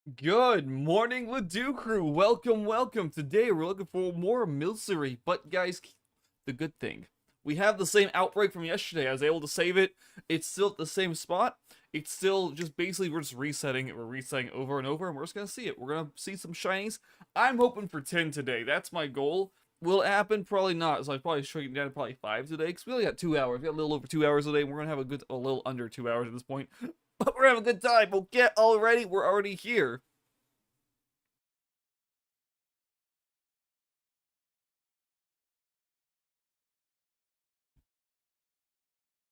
Good morning, Ledoux crew. Welcome. Today we're looking for more Milcery. But guys, the good thing, we have the same outbreak from yesterday. I was able to save it. It's still at the same spot. It's still just basically we're just resetting it. We're resetting over and over, and we're just gonna see it. We're gonna see some shinies. I'm hoping for 10 today. That's my goal. Will it happen? Probably not. So I probably shrinking down to probably 5 today. Because we only got 2 hours. We got a little over 2 hours today. And we're gonna have a little under 2 hours at this point. But we're having a good time. We'll get already. We're already here.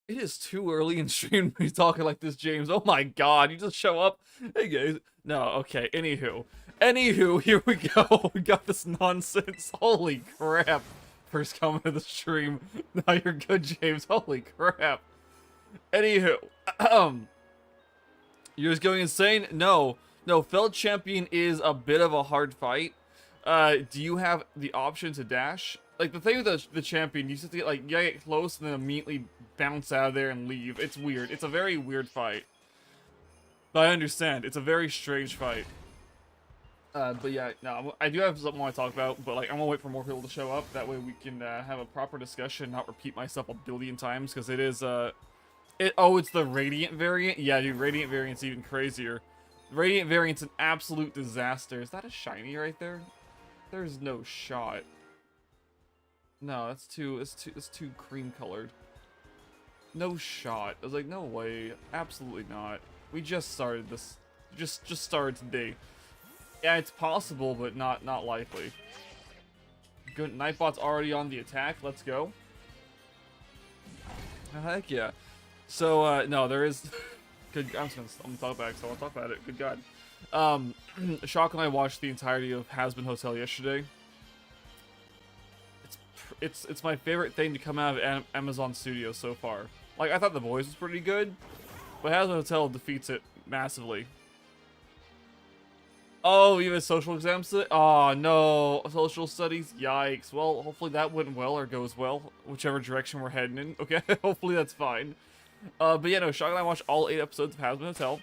It is too early in stream to be talking like this, James. Oh my god, you just show up. Hey guys. No, okay. Anywho, here we go. We got this nonsense. Holy crap. First comment of the stream. Now you're good, James. Holy crap. Anywho, you're just going insane? No. No, Feld Champion is a bit of a hard fight. Do you have the option to dash? Like, the thing with the champion, you just have to get, like, you gotta get close and then immediately bounce out of there and leave. It's weird. It's a very weird fight. But I understand. It's a very strange fight. But yeah, no, I do have something I want to talk about, but, like, I'm gonna wait for more people to show up. That way we can, have a proper discussion, not repeat myself a billion times, because it is, oh, it's the Radiant variant? Yeah, dude, Radiant variant's even crazier. Radiant variant's an absolute disaster. Is that a shiny right there? There's no shot. No, it's too cream colored. No shot. I was like, no way. Absolutely not. We just started this. Just started today. Yeah, it's possible, but not likely. Good. Nightbot's already on the attack. Let's go. Heck yeah. So no, there is. Good. I'm gonna talk back. So I'll talk about it. Good God. Shock and I watched the entirety of Has Been Hotel yesterday. It's my favorite thing to come out of Amazon Studios so far. Like, I thought The Boys was pretty good, but Has Been Hotel defeats it massively. Oh, you have social exams today? Oh, no. Social studies? Yikes. Well, hopefully that went well or goes well, whichever direction we're heading in. Okay, hopefully that's fine. But yeah, no, Shock and I watched all 8 episodes of Has Been Hotel.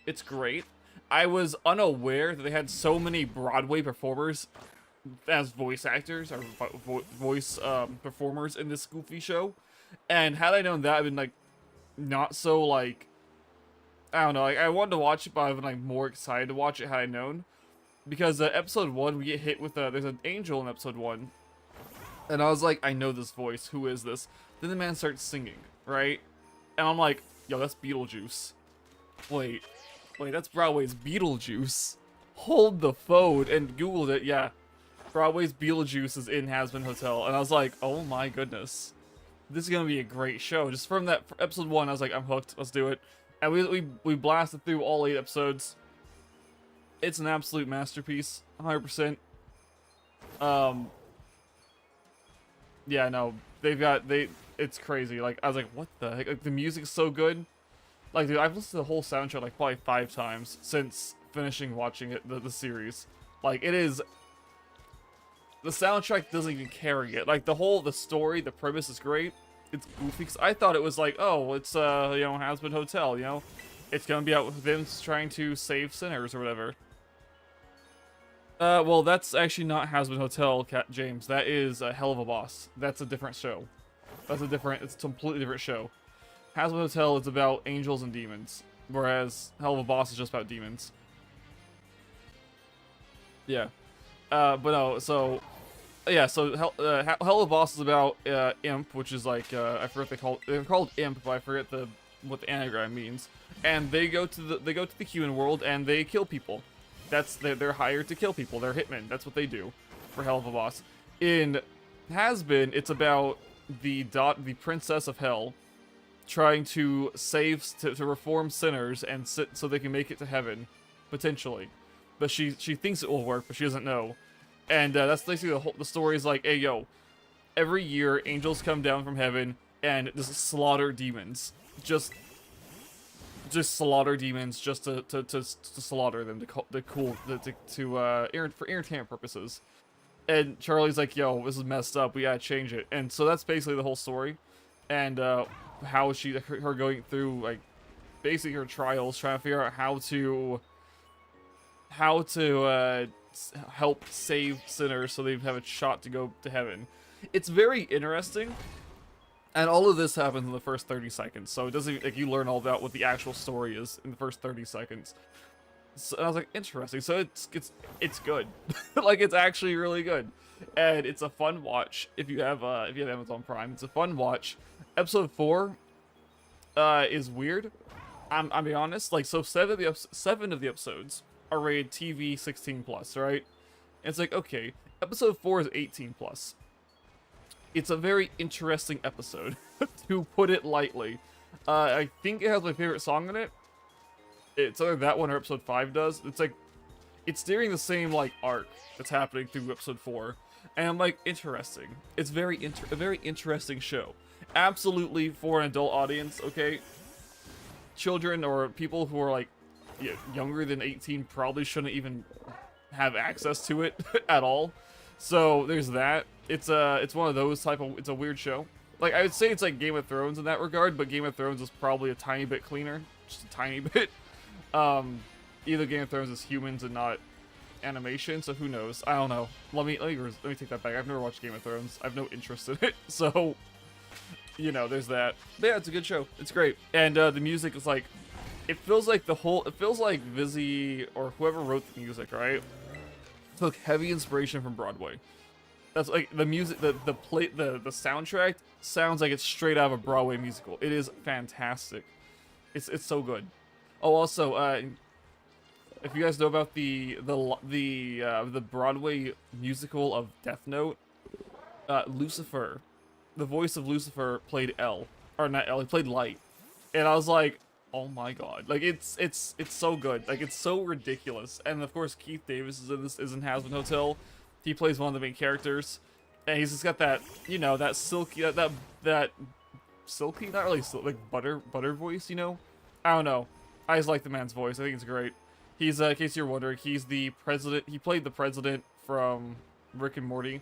It's great. I was unaware that they had so many Broadway performers as voice actors or voice performers in this goofy show, and had I known that, I've been like not so like I don't know, like I wanted to watch it, but I've been like more excited to watch it had I known, because episode 1 we get hit with there's an angel in episode 1, and I was like, I know this voice, who is this? Then the man starts singing, right, and I'm like, yo, that's Beetlejuice. Wait, that's Broadway's Beetlejuice. Hold the phone and googled it. Yeah, Broadway's Beetlejuice is in Has Been Hotel, and I was like, oh my goodness. This is gonna be a great show. Just from that episode 1, I was like, I'm hooked, let's do it. And we blasted through all 8 episodes. It's an absolute masterpiece, 100%. Yeah, no, it's crazy. Like, I was like, what the heck? Like, the music's so good. Like, dude, I've listened to the whole soundtrack like probably 5 times since finishing watching it, the series. Like, it is. The soundtrack doesn't even carry it. Like, the story, the premise is great. It's goofy, because I thought it was like, oh, it's, you know, Has Been Hotel, you know? It's gonna be out with them trying to save sinners or whatever. Well, that's actually not Has Been Hotel, James. That is a Hell of a Boss. That's a different show. It's a completely different show. Has Been Hotel is about angels and demons, whereas Hell of a Boss is just about demons. Yeah. But no, so yeah, so Hell of a Boss is about Imp, which is like I forget they're called Imp, but I forget what the anagram means. And they go to the human world and they kill people. They're hired to kill people. They're hitmen. That's what they do for Hell of a Boss. In Has Been, it's about the princess of Hell trying to to reform sinners and so they can make it to heaven, potentially. But she thinks it will work, but she doesn't know. And that's basically the story is like, hey, yo, every year angels come down from heaven and just slaughter demons. Just slaughter demons just to slaughter them for entertainment purposes. And Charlie's like, yo, this is messed up, we gotta change it. And so that's basically the whole story. And how her going through, like, basically her trials, trying to figure out how to how to help save sinners so they have a shot to go to heaven. It's very interesting, and all of this happens in the first 30 seconds. So it doesn't like you learn all about what the actual story is in the first 30 seconds. So I was like, interesting. So it's good. Like, it's actually really good, and it's a fun watch if you have Amazon Prime. It's a fun watch. Episode 4 is weird. I'm being honest. Like, so 7 of the episodes are rated TV 16+, right? And it's like, okay, episode 4 is 18+. It's a very interesting episode, to put it lightly. I think it has my favorite song in it. It's either that one or episode 5 does. It's like, it's during the same, like, arc that's happening through episode 4. And I'm like, interesting. It's a very interesting show. Absolutely for an adult audience, okay? Children or people who are, like, younger than 18 probably shouldn't even have access to it at all. So there's that. It's one of those it's a weird show. Like, I would say it's like Game of Thrones in that regard, but Game of Thrones is probably a tiny bit cleaner. Just a tiny bit. Either Game of Thrones is humans and not animation, so who knows? I don't know. Let me take that back. I've never watched Game of Thrones. I have no interest in it, so you know, there's that. But yeah, it's a good show. It's great, and the music is like, it feels like Vizzy or whoever wrote the music, right, took heavy inspiration from Broadway. That's like the music, the soundtrack sounds like it's straight out of a Broadway musical. It is fantastic. It's so good. Oh, also, if you guys know about the Broadway musical of Death Note, Lucifer, the voice of Lucifer played L, or not L, he played Light, and I was like, oh my god, like it's so good, like it's so ridiculous. And of course Keith Davis is in Hazbin Hotel. He plays one of the main characters, and he's just got that, you know, that silky, that silky, not really silky, like butter voice, you know. I don't know. I just like the man's voice. I think it's great. He's, in case you're wondering, he's the president. He played the president from Rick and Morty.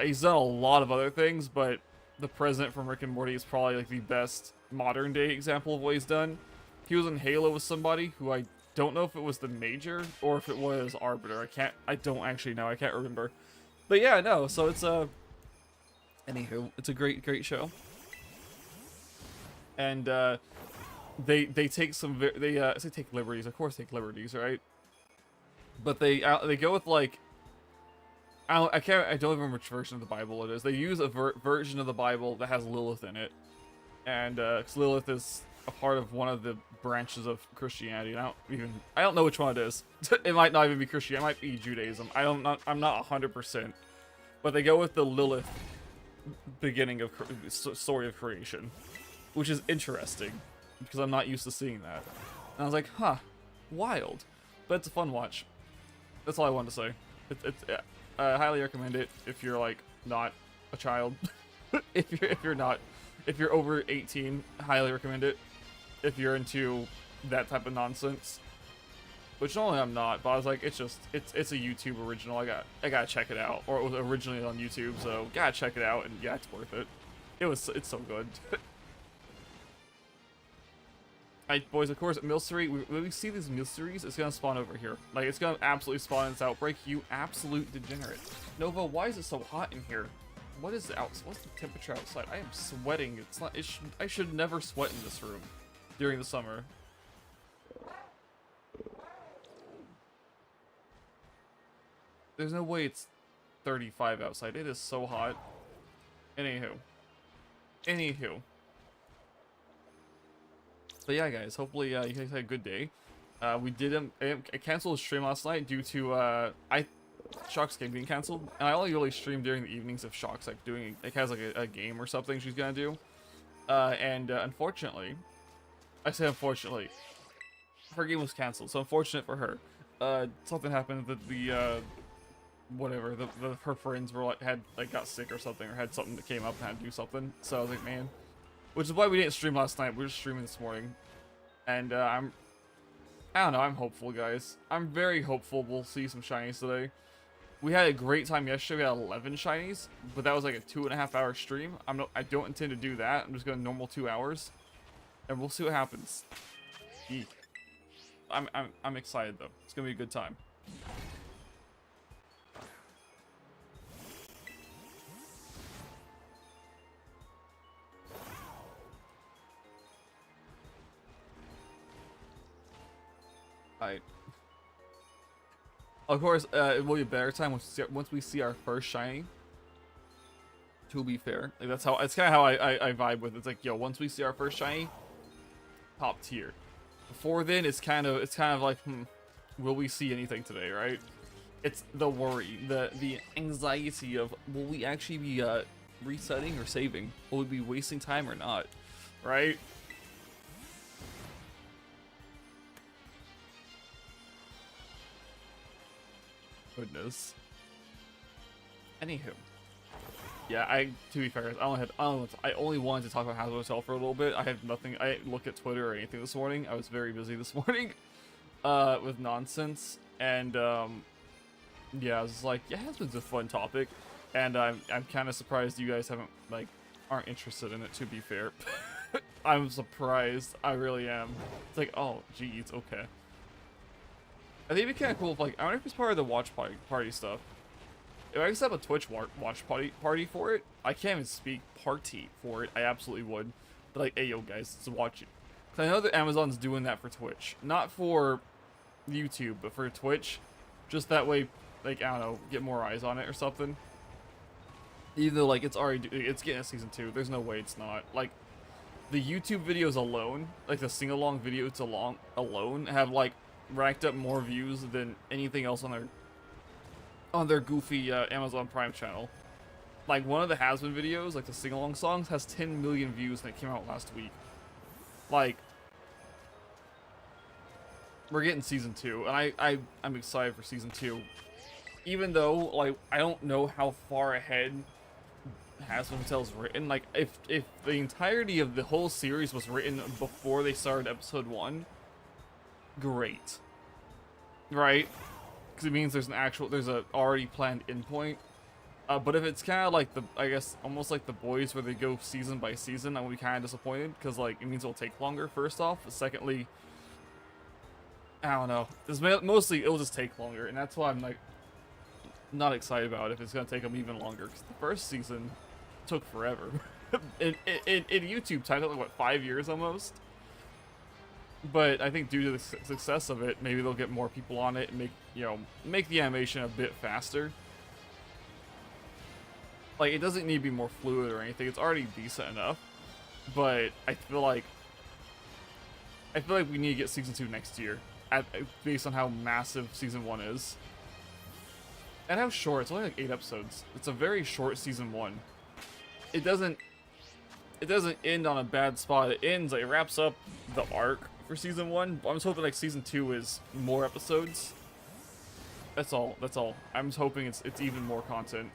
He's done a lot of other things, but the president from Rick and Morty is probably like the best modern day example of what he's done. He was in Halo with somebody who I don't know if it was the Major or if it was Arbiter. I don't actually know. I can't remember. But yeah, no. So it's anywho, it's a great show. And they take some they say take liberties. Of course, take liberties, right? But they go with like, I don't even remember which version of the Bible it is. They use a version of the Bible that has Lilith in it, and 'cause Lilith is a part of one of the branches of Christianity. And I don't know which one it is. It might not even be Christianity. It might be Judaism. I'm not 100%. But they go with the Lilith beginning of story of creation, which is interesting because I'm not used to seeing that. And I was like, huh, wild. But it's a fun watch. That's all I wanted to say. I highly recommend it if you're like not a child. if you're over 18, I highly recommend it. If you're into that type of nonsense, which normally I'm not, but I was like, it's a YouTube original. I gotta check it out, or it was originally on YouTube, so gotta check it out, and yeah, it's worth it. It's so good. Alright, boys, of course, Milcery, when we see these Milceries, it's gonna spawn over here. Like, it's gonna absolutely spawn in this outbreak, you absolute degenerate. Nova, why is it so hot in here? What's the temperature outside? I am sweating. I should never sweat in this room during the summer. There's no way it's 35 outside. It is so hot. Anywho. So yeah, guys, hopefully you guys had a good day. I canceled the stream last night due to Shock's game being canceled, and I only really stream during the evenings if Shock's like doing has like a game or something she's gonna do. Unfortunately, I say unfortunately, her game was canceled. So unfortunate for her. Something happened that her friends were got sick or something, or had something that came up and had to do something. So I was like, man. Which is why we didn't stream last night. We were just streaming this morning. And I don't know, I'm hopeful, guys. I'm very hopeful we'll see some shinies today. We had a great time yesterday. We had 11 shinies, but that was like a 2.5 hour stream. I don't intend to do that. I'm just going normal 2 hours, and we'll see what happens. Eek. I'm excited though. It's gonna be a good time. Alright. Of course, it will be a better time once we see our first shiny. To be fair, like that's how it's kind of how I vibe with it. It's like, yo, once we see our first shiny, top tier. Before then, it's kind of like, will we see anything today, right? It's the worry, the anxiety of, will we actually be resetting or saving? Will we be wasting time or not, right? Goodness. Anywho. Yeah, to be fair, I only wanted to talk about Hasbro itself for a little bit. I had nothing. I didn't look at Twitter or anything this morning. I was very busy this morning, with nonsense. And yeah, I was like, yeah, Hasbro's a fun topic, and I'm kind of surprised you guys aren't interested in it. To be fair, I'm surprised. I really am. It's like, oh, geez, okay. I think it'd be kind of cool if, like, I wonder if it's part of the watch party stuff. If I could set up a Twitch watch party for it, I can't even speak party for it. I absolutely would. But like, hey, yo, guys, let's watch it. Cause I know that Amazon's doing that for Twitch, not for YouTube, but for Twitch. Just that way, like, I don't know, get more eyes on it or something. Even though, like, it's getting a season 2. There's no way it's not. Like, the YouTube videos alone, like the sing-along videos alone, have like racked up more views than anything else on their goofy Amazon Prime channel. Like, one of the Has-Been videos, like the sing-along songs, has 10 million views and it came out last week. Like, we're getting season 2, and I'm excited for season 2. Even though, like, I don't know how far ahead Has-Been Hotel's written. Like, if the entirety of the whole series was written before they started episode 1, great. Right? Because it means there's a already planned endpoint. But if it's kind of like I guess, almost like The Boys, where they go season by season, I'm gonna be kind of disappointed, because, like, it means it'll take longer, first off. Secondly, I don't know. Mostly, it'll just take longer, and that's why I'm, like, not excited about it if it's gonna take them even longer, because the first season took forever. in YouTube time, it took, like, what, 5 years almost? But I think due to the success of it, maybe they'll get more people on it and make the animation a bit faster. Like, it doesn't need to be more fluid or anything. It's already decent enough. But I feel like we need to get season 2 next year, based on how massive season 1 is. And how short. It's only like 8 episodes. It's a very short season 1. It doesn't end on a bad spot. It wraps up the arc for season 1. I'm just hoping, like, season 2 is more episodes. That's all. I'm just hoping it's even more content.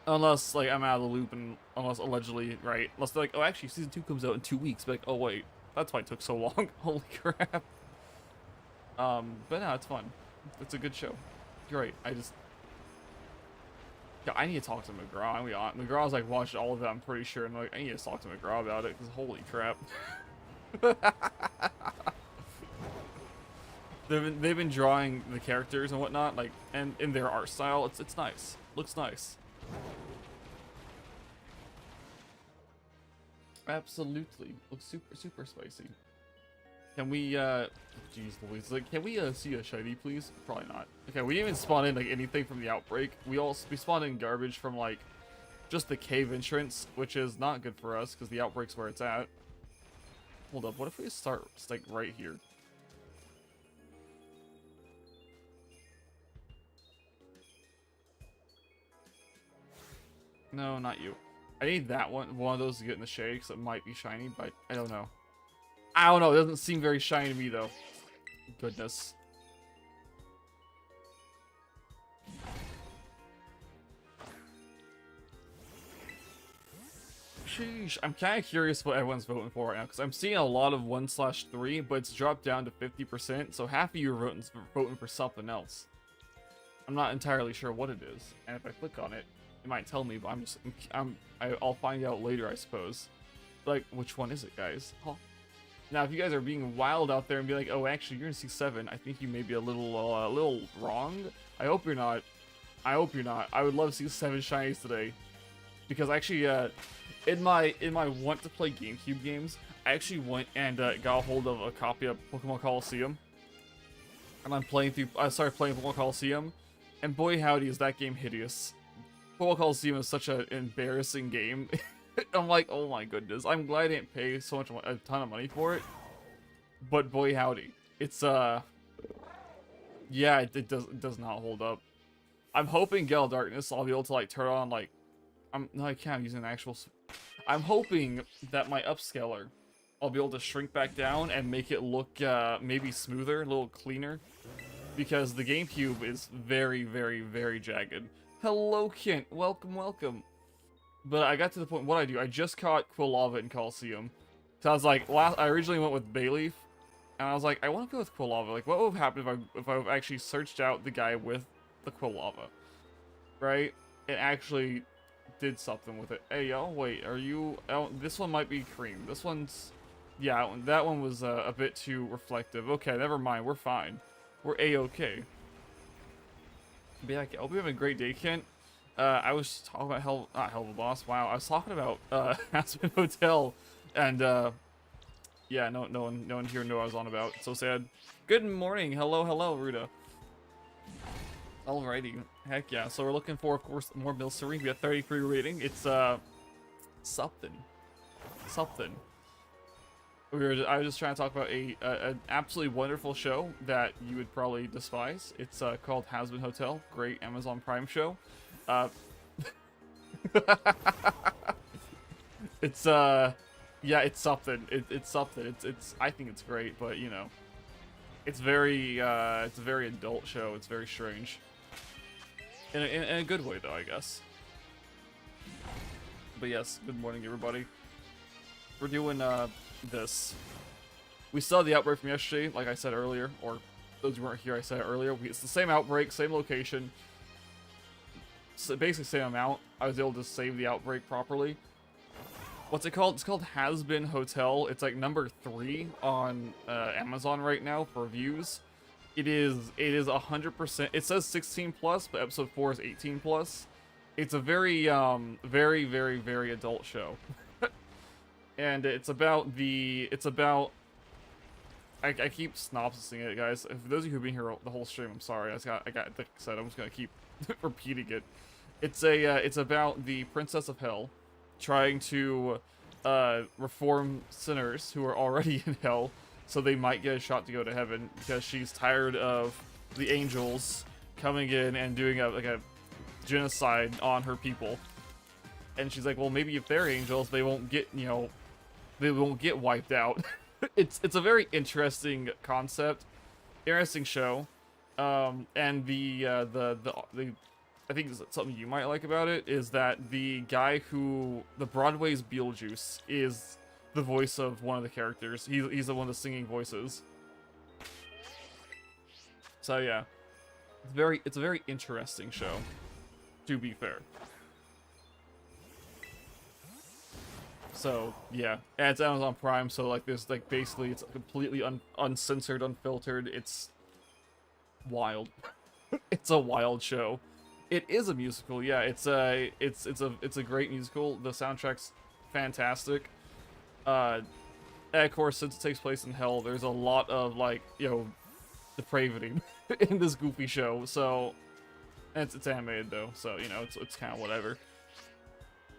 Unless, like, I'm out of the loop, and unless allegedly, right? Unless they're like, oh, actually, season 2 comes out in 2 weeks. But like, oh wait, that's why it took so long. Holy crap. But no, it's fun. It's a good show. You're right. Yeah, I need to talk to McGraw. McGraw's, like, watched all of it, I'm pretty sure, and, like, I need to talk to McGraw about it, because holy crap. They've been drawing the characters and whatnot, like, and in their art style, it's nice. Looks nice. Absolutely. Looks super spicy. Can we, jeez Louise, like, can we, see a shiny, please? Probably not. Okay, we didn't even spawn in, like, anything from the outbreak. We spawned in garbage from, like, just the cave entrance, which is not good for us, because the outbreak's where it's at. Hold up, what if we start, like, right here? No, not you. I need that one of those to get in the shade, because it might be shiny, but I don't know. I don't know, it doesn't seem very shiny to me, though. Goodness. Sheesh. I'm kind of curious what everyone's voting for right now, because I'm seeing a lot of 1/3, but it's dropped down to 50%, so half of you are voting for something else. I'm not entirely sure what it is, and if I click on it, it might tell me, but I'll find out later, I suppose. Like, which one is it, guys? Huh? Now, if you guys are being wild out there and be like, oh, actually, you're in C7, I think you may be a little wrong. I hope you're not. I hope you're not. I would love to see 7 shinies today. Because actually, in my want to play GameCube games, I actually went and got a hold of a copy of Pokemon Coliseum. And I started playing Pokemon Coliseum, and boy howdy is that game hideous. Pokemon Coliseum is such an embarrassing game. I'm like, oh my goodness. I'm glad I didn't pay a ton of money for it. But boy howdy. It's, yeah, it does not hold up. I'm hoping Gale of Darkness I'll be able to, like, turn on, like, no, I can't use an actual... I'm hoping that my upscaler, I'll be able to shrink back down and make it look, maybe smoother, a little cleaner. Because the GameCube is very, very, very jagged. Hello, Kent. Welcome, welcome. But I got to the point, what I do, I just caught Quilava in Coliseum. So I was like, I originally went with Bayleaf, and I was like, I want to go with Quilava. Like, what would have happened if I actually searched out the guy with the Quilava? Right? It actually did something with it. Hey, yo, wait, are you... Oh, this one might be Cream. This one's... Yeah, that one was a bit too reflective. Okay, never mind, we're fine. We're A-okay. But yeah, I hope you have a great day, Kent. I was talking about not Hell of a Boss. Wow, I was talking about Aspen Hotel, and yeah, no one here knew what I was on about. So sad. Good morning, hello, Ruda. Alrighty, heck yeah. So we're looking for, of course, more Milcery. We got 33 rating. It's something. I was just trying to talk about an absolutely wonderful show that you would probably despise. It's called Has Been Hotel. Great Amazon Prime show. It's yeah, it's something. It's something. It's I think it's great, but you know, it's a very adult show. It's very strange. In a good way though, I guess. But yes, good morning everybody. We're doing this. We saw the outbreak from yesterday, like I said earlier, or those who weren't here, I said it earlier. It's the same outbreak, same location. So basically same amount. I was able to save the outbreak properly. What's it called? It's called Has Been Hotel. It's like number 3 on Amazon right now for views. It is 100%. It says 16 plus, but episode 4 is 18 plus. It's a very very adult show. And it's about I keep synopsising it, guys. For those of you who've been here the whole stream, I'm sorry. I got like I said, I'm just gonna keep repeating it. It's about the Princess of Hell trying to reform sinners who are already in hell, so they might get a shot to go to heaven, because she's tired of the angels coming in and doing a genocide on her people. And she's like, well, maybe if they're angels, they won't get, you know, they won't get wiped out. It's a very interesting concept, interesting show, and I think something you might like about it is that the guy who the Broadway's Beetlejuice is the voice of one of the characters. He's the one of the singing voices. So yeah, it's a very interesting show, to be fair. So yeah, and it's Amazon Prime, so like there's like basically it's completely uncensored, unfiltered. It's wild. It's a wild show. It is a musical, yeah. It's a great musical. The soundtrack's fantastic. And of course, since it takes place in hell, there's a lot of like, you know, depravity in this goofy show. So and it's animated though, so you know it's kind of whatever.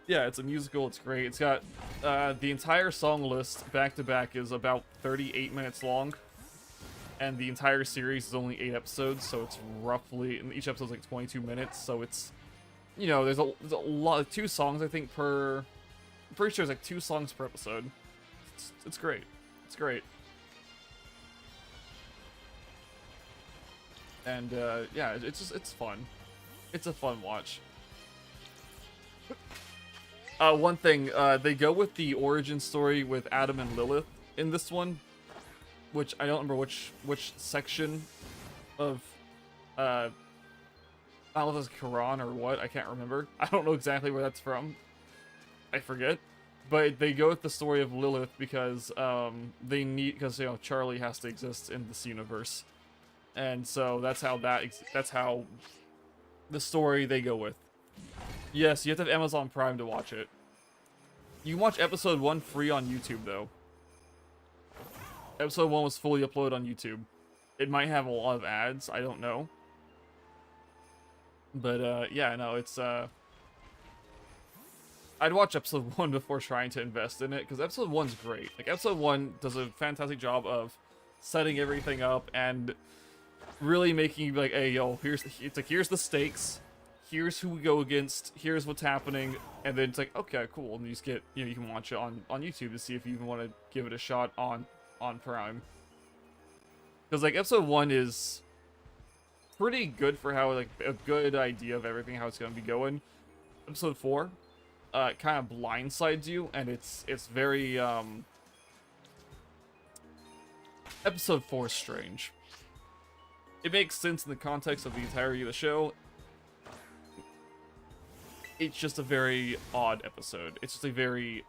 Yeah, it's a musical. It's great. It's got the entire song list back to back is about 38 minutes long, and the entire series is only 8 episodes. So it's roughly, and each episode's like 22 minutes. So it's, you know, there's a lot of 2 songs I think per. I'm pretty sure it's like 2 songs per episode. It's great. It's great. And yeah, it's fun. It's a fun watch. One thing, they go with the origin story with Adam and Lilith in this one, which I don't remember which section of, I don't know if it's Quran or what, I can't remember. I don't know exactly where that's from. I forget. But they go with the story of Lilith because because you know Charlie has to exist in this universe, and so that's how that's how the story they go with. Yes, you have to have Amazon Prime to watch it. You can watch episode 1 free on YouTube though. Episode 1 was fully uploaded on YouTube. It might have a lot of ads, I don't know. But yeah, no, it's I'd watch episode 1 before trying to invest in it, because episode 1's great. Like, episode 1 does a fantastic job of setting everything up and really making you be like, hey, yo, here's the stakes, here's who we go against, here's what's happening, and then it's like, okay, cool, and you just get, you know, you can watch it on YouTube to see if you even want to give it a shot on Prime. Because, like, episode 1 is pretty good for how, like, a good idea of everything, how it's going to be going. Episode 4 kind of blindsides you, and it's very, episode 4 is strange. It makes sense in the context of the entirety of the show. It's just a very odd episode. It's just a very...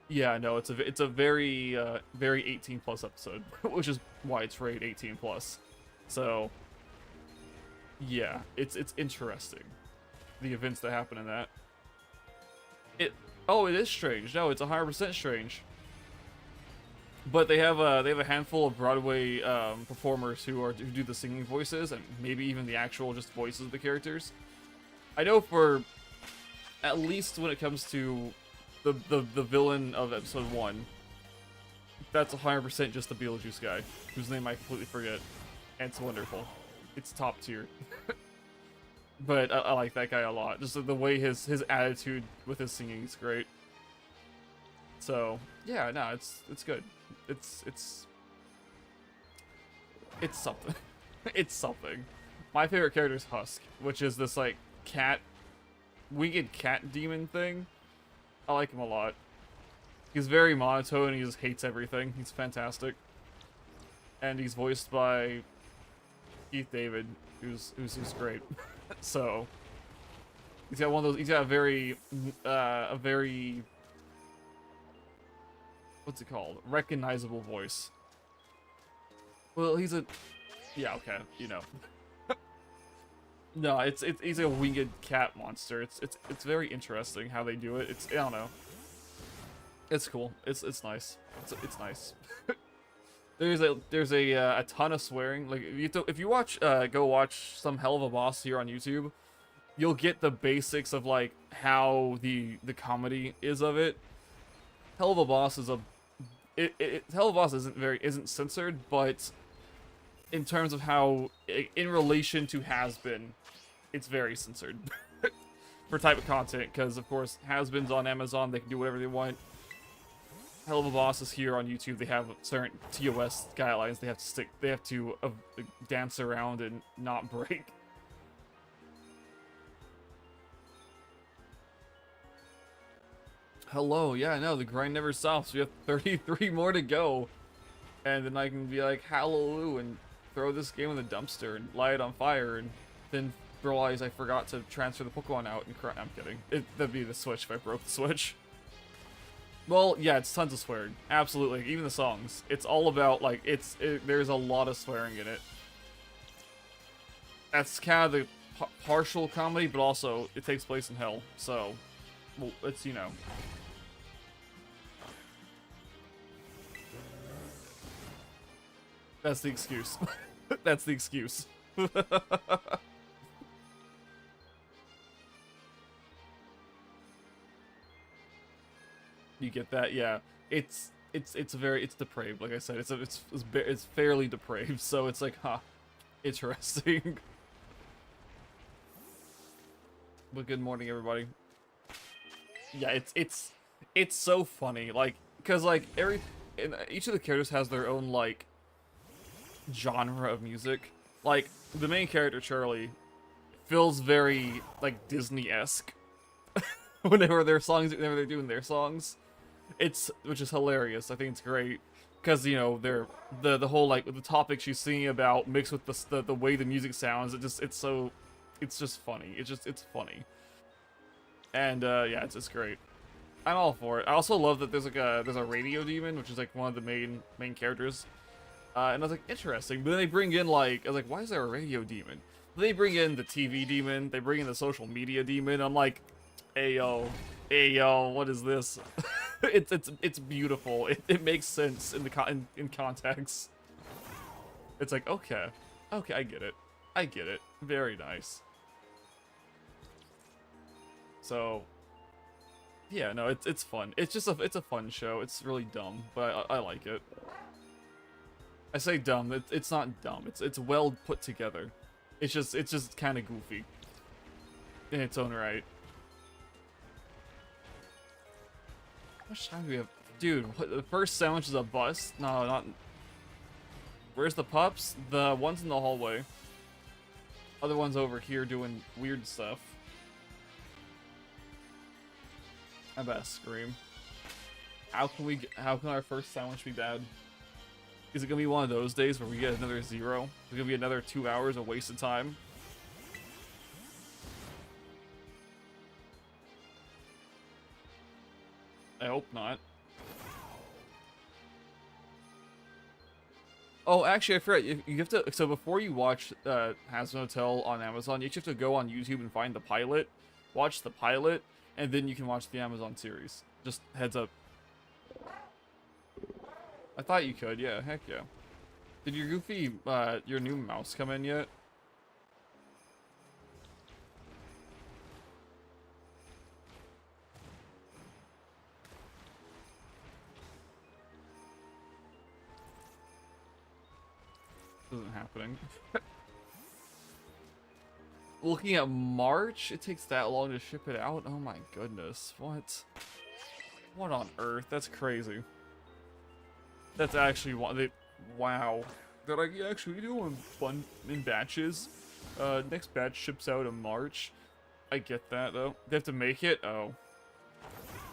Yeah, no, it's a very, very 18+ episode, which is why it's rated 18+. So, yeah, it's interesting. The events that happen in that. Oh, it is strange. No, it's 100% strange. But they have a handful of Broadway performers who do the singing voices, and maybe even the actual just voices of the characters. I know for at least when it comes to the villain of episode 1, that's 100% just the Beetlejuice guy, whose name I completely forget. And it's wonderful. It's top tier. But I like that guy a lot. Just the way his attitude with his singing is great. So yeah, no, it's good. It's something. It's something. My favorite character is Husk, which is this like winged cat demon thing. I like him a lot. He's very monotone. He just hates everything. He's fantastic, and he's voiced by Keith David, who's great. So he's got one of those. He's got a very what's it called? Recognizable voice. Well, yeah, okay, you know. No, he's a winged cat monster. It's very interesting how they do it. I don't know. It's cool. It's nice. It's nice. There's a ton of swearing. Like if you watch go watch some Hell of a Boss here on YouTube, you'll get the basics of like how the comedy is of it. Hell of a Boss is Hell of a Boss isn't censored, but in terms of how in relation to Has Been, it's very censored for type of content, because of course Has Been's on Amazon, they can do whatever they want. Hell of a Boss is here on YouTube. They have certain TOS guidelines they have to dance around and not break. Hello, yeah, no, the grind never stops. We have 33 more to go. And then I can be like, hallelujah, and throw this game in the dumpster and light it on fire, and then realize I forgot to transfer the Pokemon out and cry. I'm kidding. That'd be the Switch if I broke the Switch. Well, yeah, it's tons of swearing. Absolutely. Even the songs. It's all about, like, there's a lot of swearing in it. That's kind of the partial comedy, but also it takes place in hell. So, well, it's, you know. That's the excuse. That's the excuse. You get that? Yeah. It's depraved. Like I said, it's fairly depraved. So it's like, huh, interesting. But good morning, everybody. Yeah, it's so funny. Like, cause like each of the characters has their own like genre of music. Like the main character Charlie feels very like Disney-esque whenever they're doing their songs. Which is hilarious. I think it's great because you know they're the whole like the topic she's singing about mixed with the way the music sounds. It's just funny. It's funny, and yeah, it's great. I'm all for it. I also love that there's like a radio demon, which is like one of the main characters. And I was like, interesting. But then they bring in like, I was like, why is there a radio demon? They bring in the TV demon. They bring in the social media demon. I'm like, hey yo, what is this? it's beautiful. It makes sense in the in context. It's like, okay, I get it. Very nice. So, yeah, no, it's fun. It's just it's a fun show. It's really dumb, but I like it. I say dumb. It's not dumb. It's well put together. It's just kind of goofy in its own right. How much time do we have? Dude, what, the first sandwich is a bust? No, not... Where's the pups? The ones in the hallway. Other ones over here doing weird stuff. I better scream. How can our first sandwich be bad? Is it gonna be one of those days where we get another 0? Is it gonna be another 2 hours of wasted time? I hope not. Oh, actually, I forgot. You have to. So before you watch Hazbin Hotel on Amazon, you actually have to go on YouTube and find the pilot, watch the pilot, and then you can watch the Amazon series. Just heads up. I thought you could. Yeah, heck yeah. Did your Goofy, your new mouse come in yet? Isn't happening. Looking at March, it takes that long to ship it out. Oh my goodness, what on earth? That's crazy. That's actually what wow. They're like, yeah, actually doing fun in batches. Next batch ships out in March. I get that though. They have to make it. Oh,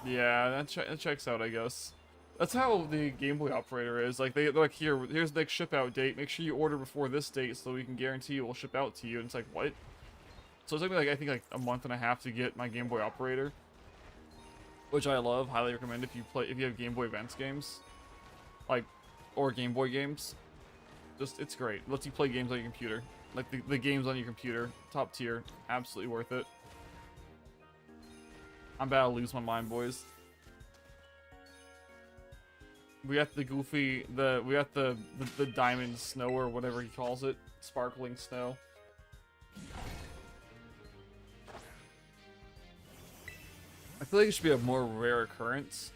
yeah, that checks out, I guess. That's how the Game Boy operator is. Like, they're like, here's the next ship out date. Make sure you order before this date so we can guarantee it will ship out to you. And it's like, what? So it took me, like, I think, like, a month and a half to get my Game Boy operator. Which I love. Highly recommend if you have Game Boy Advance games. Like, or Game Boy games. Just, it's great. Lets you play games on your computer. Like, the games on your computer. Top tier. Absolutely worth it. I'm about to lose my mind, boys. We got the Goofy, we got the diamond snow or whatever he calls it, sparkling snow. I feel like it should be a more rare occurrence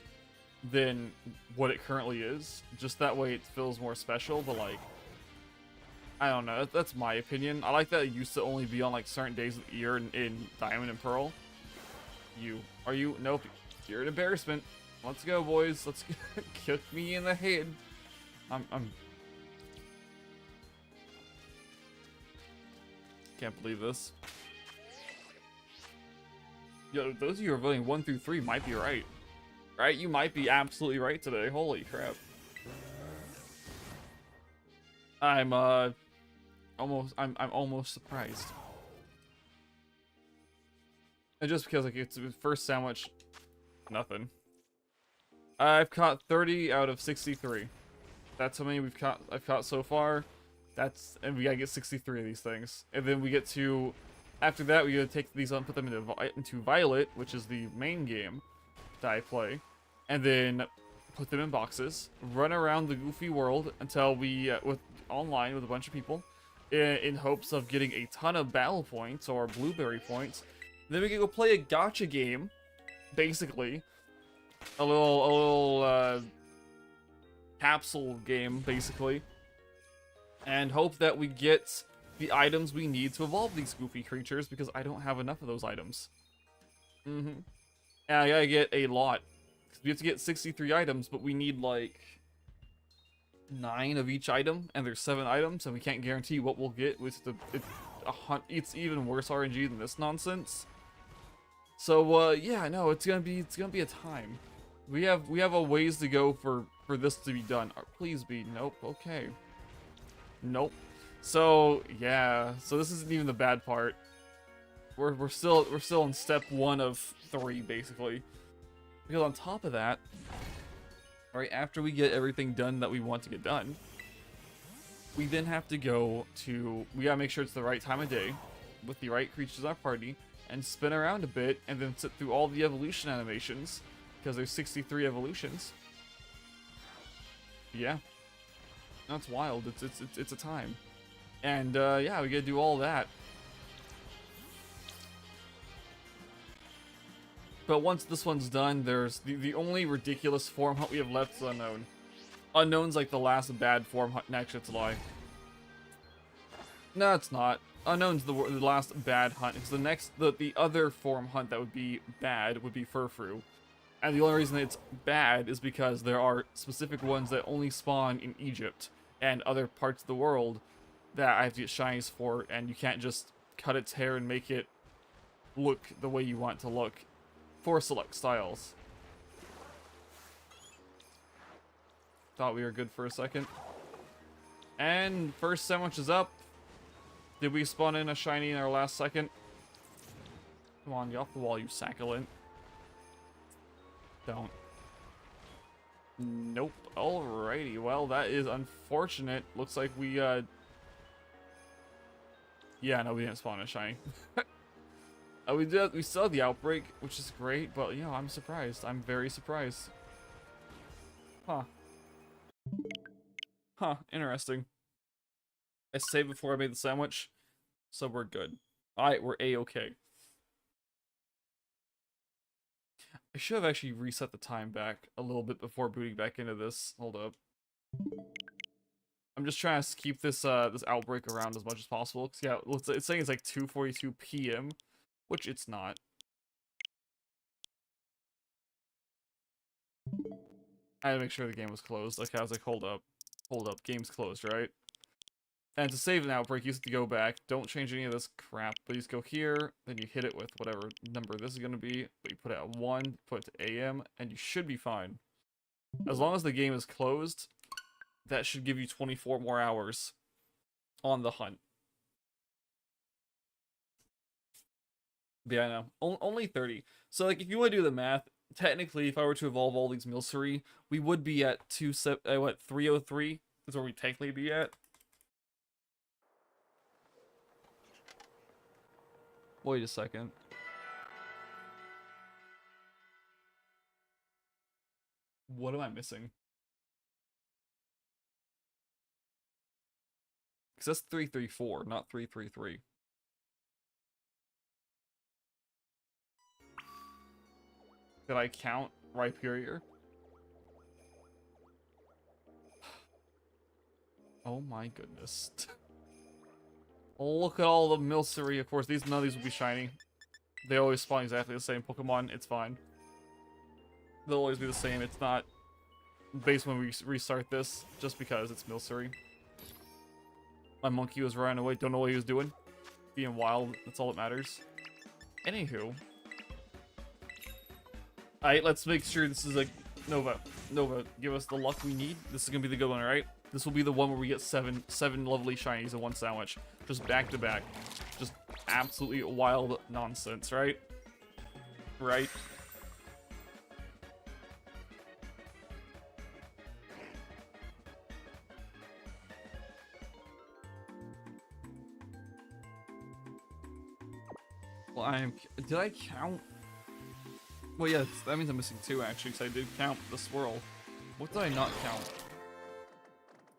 than what it currently is. Just that way it feels more special, but like, I don't know, that's my opinion. I like that it used to only be on like certain days of the year in Diamond and Pearl. Are you? Nope, you're an embarrassment. Let's go, boys. Let's kick me in the head. I'm can't believe this. Yo, those of you who are voting 1 through 3 might be right. Right? You might be absolutely right today. Holy crap. I'm almost surprised. And just because like it's the first sandwich, nothing. I've caught 30 out of 63. That's how many I've caught so far. And we gotta get 63 of these things. And then we get to, after that, we gotta take these and put them into Violet, which is the main game that I play. And then put them in boxes, run around the Goofy world until we, online with a bunch of people, in hopes of getting a ton of battle points or blueberry points. Then we can go play a gacha game, basically. A little capsule game, basically. And hope that we get the items we need to evolve these Goofy creatures, because I don't have enough of those items. And I gotta get a lot. We have to get 63 items, but we need, like, 9 of each item, and there's 7 items, and we can't guarantee what we'll get. It's even worse RNG than this nonsense. So, yeah, no, it's gonna be a time. We have a ways to go for this to be done. Please be. Nope. Okay. Nope. So yeah. So this isn't even the bad part. We're still in step 1 of 3 basically. Because on top of that, right after we get everything done that we want to get done, we then have to go to, we gotta make sure it's the right time of day, with the right creatures in our party, and spin around a bit, and then sit through all the evolution animations, because there's 63 evolutions. Yeah. That's wild. It's a time. And, yeah, we gotta do all that. But once this one's done, there's the only ridiculous form hunt we have left is Unknown. Unknown's like the last bad form hunt. Actually, it's a lie. No, it's not. Unknown's the last bad hunt. Because the other form hunt that would be bad would be Furfrou. And the only reason it's bad is because there are specific ones that only spawn in Egypt and other parts of the world that I have to get shinies for, and you can't just cut its hair and make it look the way you want it to look for select styles. Thought we were good for a second. And first sandwich is up. Did we spawn in a shiny in our last second? Come on, get off the wall, you succulent. Don't. Nope. Alrighty, well, that is unfortunate. Looks like we, yeah, no, we didn't spawn a shiny. We still have the outbreak, which is great, but, you know, I'm surprised. I'm very surprised. Huh. Huh, interesting. I saved before I made the sandwich, so we're good. Alright, we're A-okay. I should have actually reset the time back a little bit before booting back into this. Hold up. I'm just trying to keep this this outbreak around as much as possible. Cause yeah, it's saying it's like 2:42 p.m., which it's not. I had to make sure the game was closed. Okay, I was like, hold up, game's closed, right? And to save an outbreak, you have to go back. Don't change any of this crap, but you just go here, then you hit it with whatever number this is going to be, but you put it at 1, put it to AM, and you should be fine. As long as the game is closed, that should give you 24 more hours on the hunt. But yeah, I know. Only 30. So, like, if you want to do the math, technically, if I were to evolve all these Milcery, we would be at 303 is where we technically be at. Wait a second. What am I missing? Because that's 334, not 333. Did I count Rhyperior? Oh my goodness. Look at all the Milcery. Of course, none of these will be shiny. They always spawn exactly the same Pokemon. It's fine. They'll always be the same. It's not based when we restart this, just because it's Milcery. My monkey was running away. Don't know what he was doing. Being wild. That's all that matters. Anywho. Alright, let's make sure this is like Nova. Nova, give us the luck we need. This is gonna be the good one, alright? This will be the one where we get seven lovely shinies in one sandwich. Just back to back. Just absolutely wild nonsense, right? Right? Well, did I count? Well, yeah, that means I'm missing 2 actually, because I did count the swirl. What did I not count?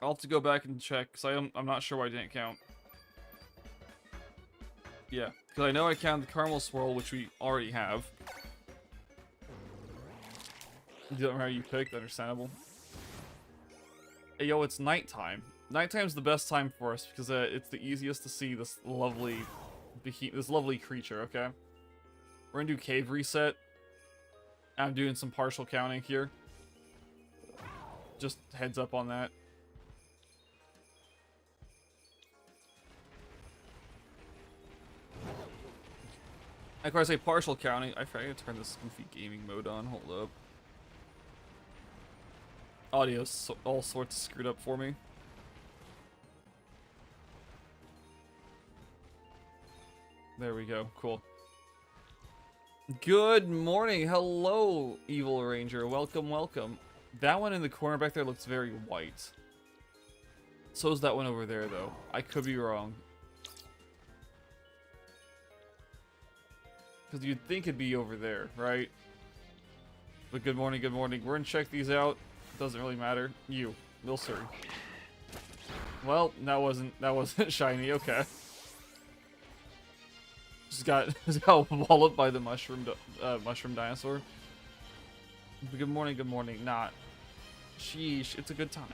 I'll have to go back and check, because I'm not sure why I didn't count. Yeah, because I know I counted the caramel swirl, which we already have. You don't remember you picked, understandable. Hey, yo, it's nighttime. Nighttime's the best time for us, because it's the easiest to see this lovely creature, okay? We're gonna do cave reset. I'm doing some partial counting here. Just heads up on that. Of course, I say partial counting. I forgot to turn this goofy gaming mode on. Hold up. Audio's all sorts of screwed up for me. There we go. Cool. Good morning. Hello, Evil Ranger. Welcome, welcome. That one in the corner back there looks very white. So is that one over there, though. I could be wrong. Because you'd think it'd be over there, right? But good morning, good morning. We're gonna check these out. Doesn't really matter. You, Milcery. Well, that wasn't shiny. Okay. Just got walloped by the mushroom dinosaur. Good morning, good morning. Not. Sheesh, it's a good time.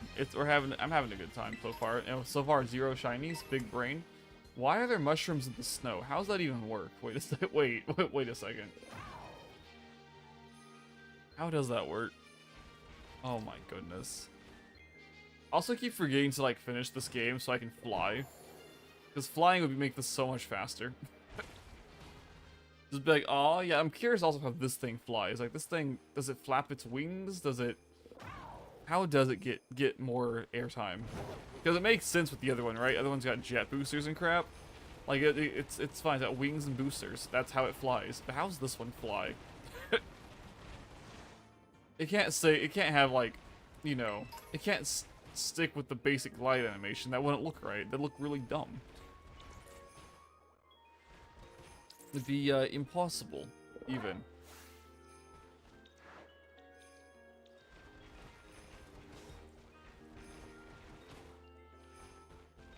I'm having a good time so far. And so far, 0 shinies. Big brain. Why are there mushrooms in the snow? How does that even work? Wait a second. Wait a second. How does that work? Oh my goodness. Also keep forgetting to like finish this game so I can fly. Because flying would make this so much faster. Just be like, oh yeah, I'm curious also how this thing flies. Like this thing, does it flap its wings? How does it get more airtime? Because it makes sense with the other one, right? The other one's got jet boosters and crap. Like it's fine, it's got wings and boosters. That's how it flies. But how's this one fly? It can't have like, you know, it can't stick with the basic glide animation. That wouldn't look right. That'd look really dumb. It'd be impossible, even.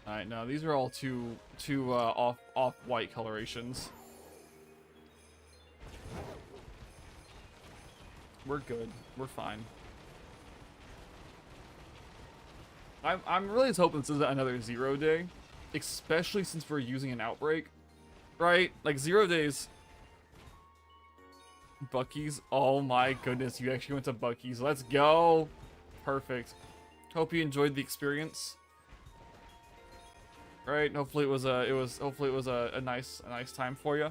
Alright, no, these are all too off-white colorations. We're good. We're fine. I'm really just hoping this isn't another 0 day, especially since we're using an outbreak. Right? Like 0 days. Bucky's. Oh my goodness, you actually went to Bucky's. Let's go. Perfect. Hope you enjoyed the experience. Right? Hopefully it was a nice time for you.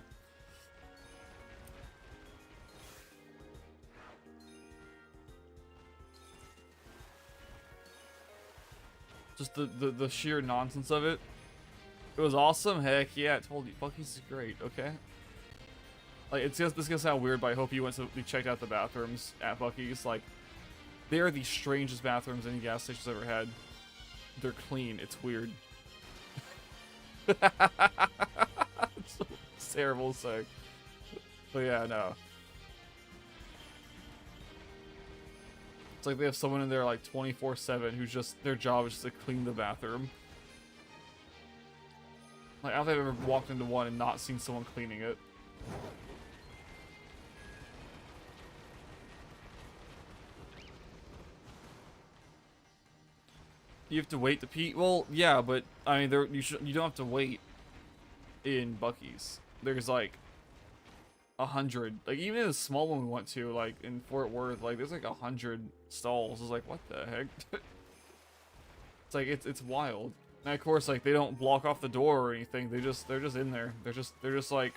Just the sheer nonsense of it. It was awesome. Heck yeah, I told you. Bucky's is great. Okay. Like this is gonna sound weird, but I hope you checked out the bathrooms at Bucky's. Like, they are the strangest bathrooms any gas station's ever had. They're clean. It's weird. It's terrible to say. But yeah, no. It's like they have someone in there like 24/7 who's just, their job is just to clean the bathroom. Like, I don't think I've ever walked into one and not seen someone cleaning it. You have to wait to pee? Well, yeah, but I mean, you don't have to wait in Bucky's. There's like 100, like even in the small one we went to, like in Fort Worth, like there's like 100 stalls. It's like, what the heck? It's like it's wild. And of course, like they don't block off the door or anything. They're just in there. They're just like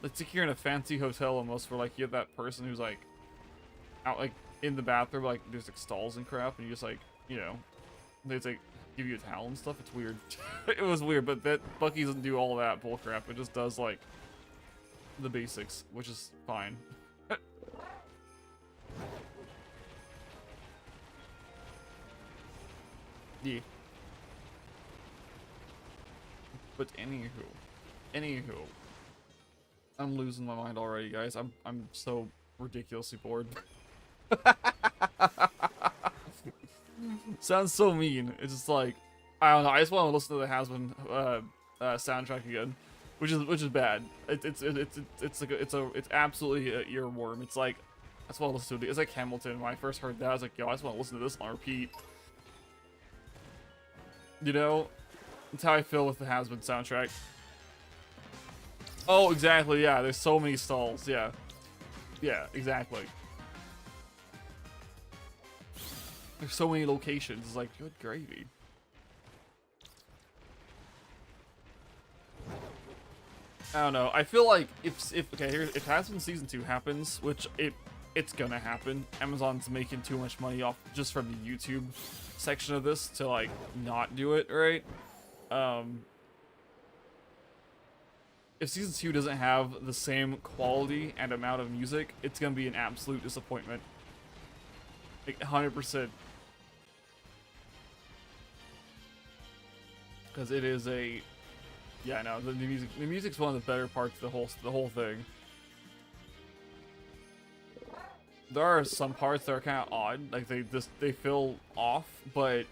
it's like you're in a fancy hotel almost, where like you have that person who's like out like in the bathroom, like there's like stalls and crap, and you just like, you know, they like give you a towel and stuff. It's weird. It was weird, but that Bucky doesn't do all that bull crap. It just does like the basics, which is fine. Yeah. But anywho, I'm losing my mind already, guys. I'm so ridiculously bored. Sounds so mean. It's just like, I don't know. I just want to listen to the Has-Been soundtrack again, which is bad. It's absolutely an earworm. It's like, I just want to listen to it. It's like Hamilton. When I first heard that, I was like, yo, I just want to listen to this on repeat. You know, that's how I feel with the Has-Been soundtrack. Oh, exactly. Yeah, there's so many stalls. Yeah, exactly. There's so many locations. It's like, good gravy. I don't know. I feel like if Has-Been Season 2 happens, which it's gonna happen. Amazon's making too much money off just from the YouTube section of this to like not do it, right? if Season 2 doesn't have the same quality and amount of music, it's gonna be an absolute disappointment. Like, 100%. Because it is a... Yeah, no, the music's one of the better parts of the whole thing. There are some parts that are kind of odd, like they feel off, but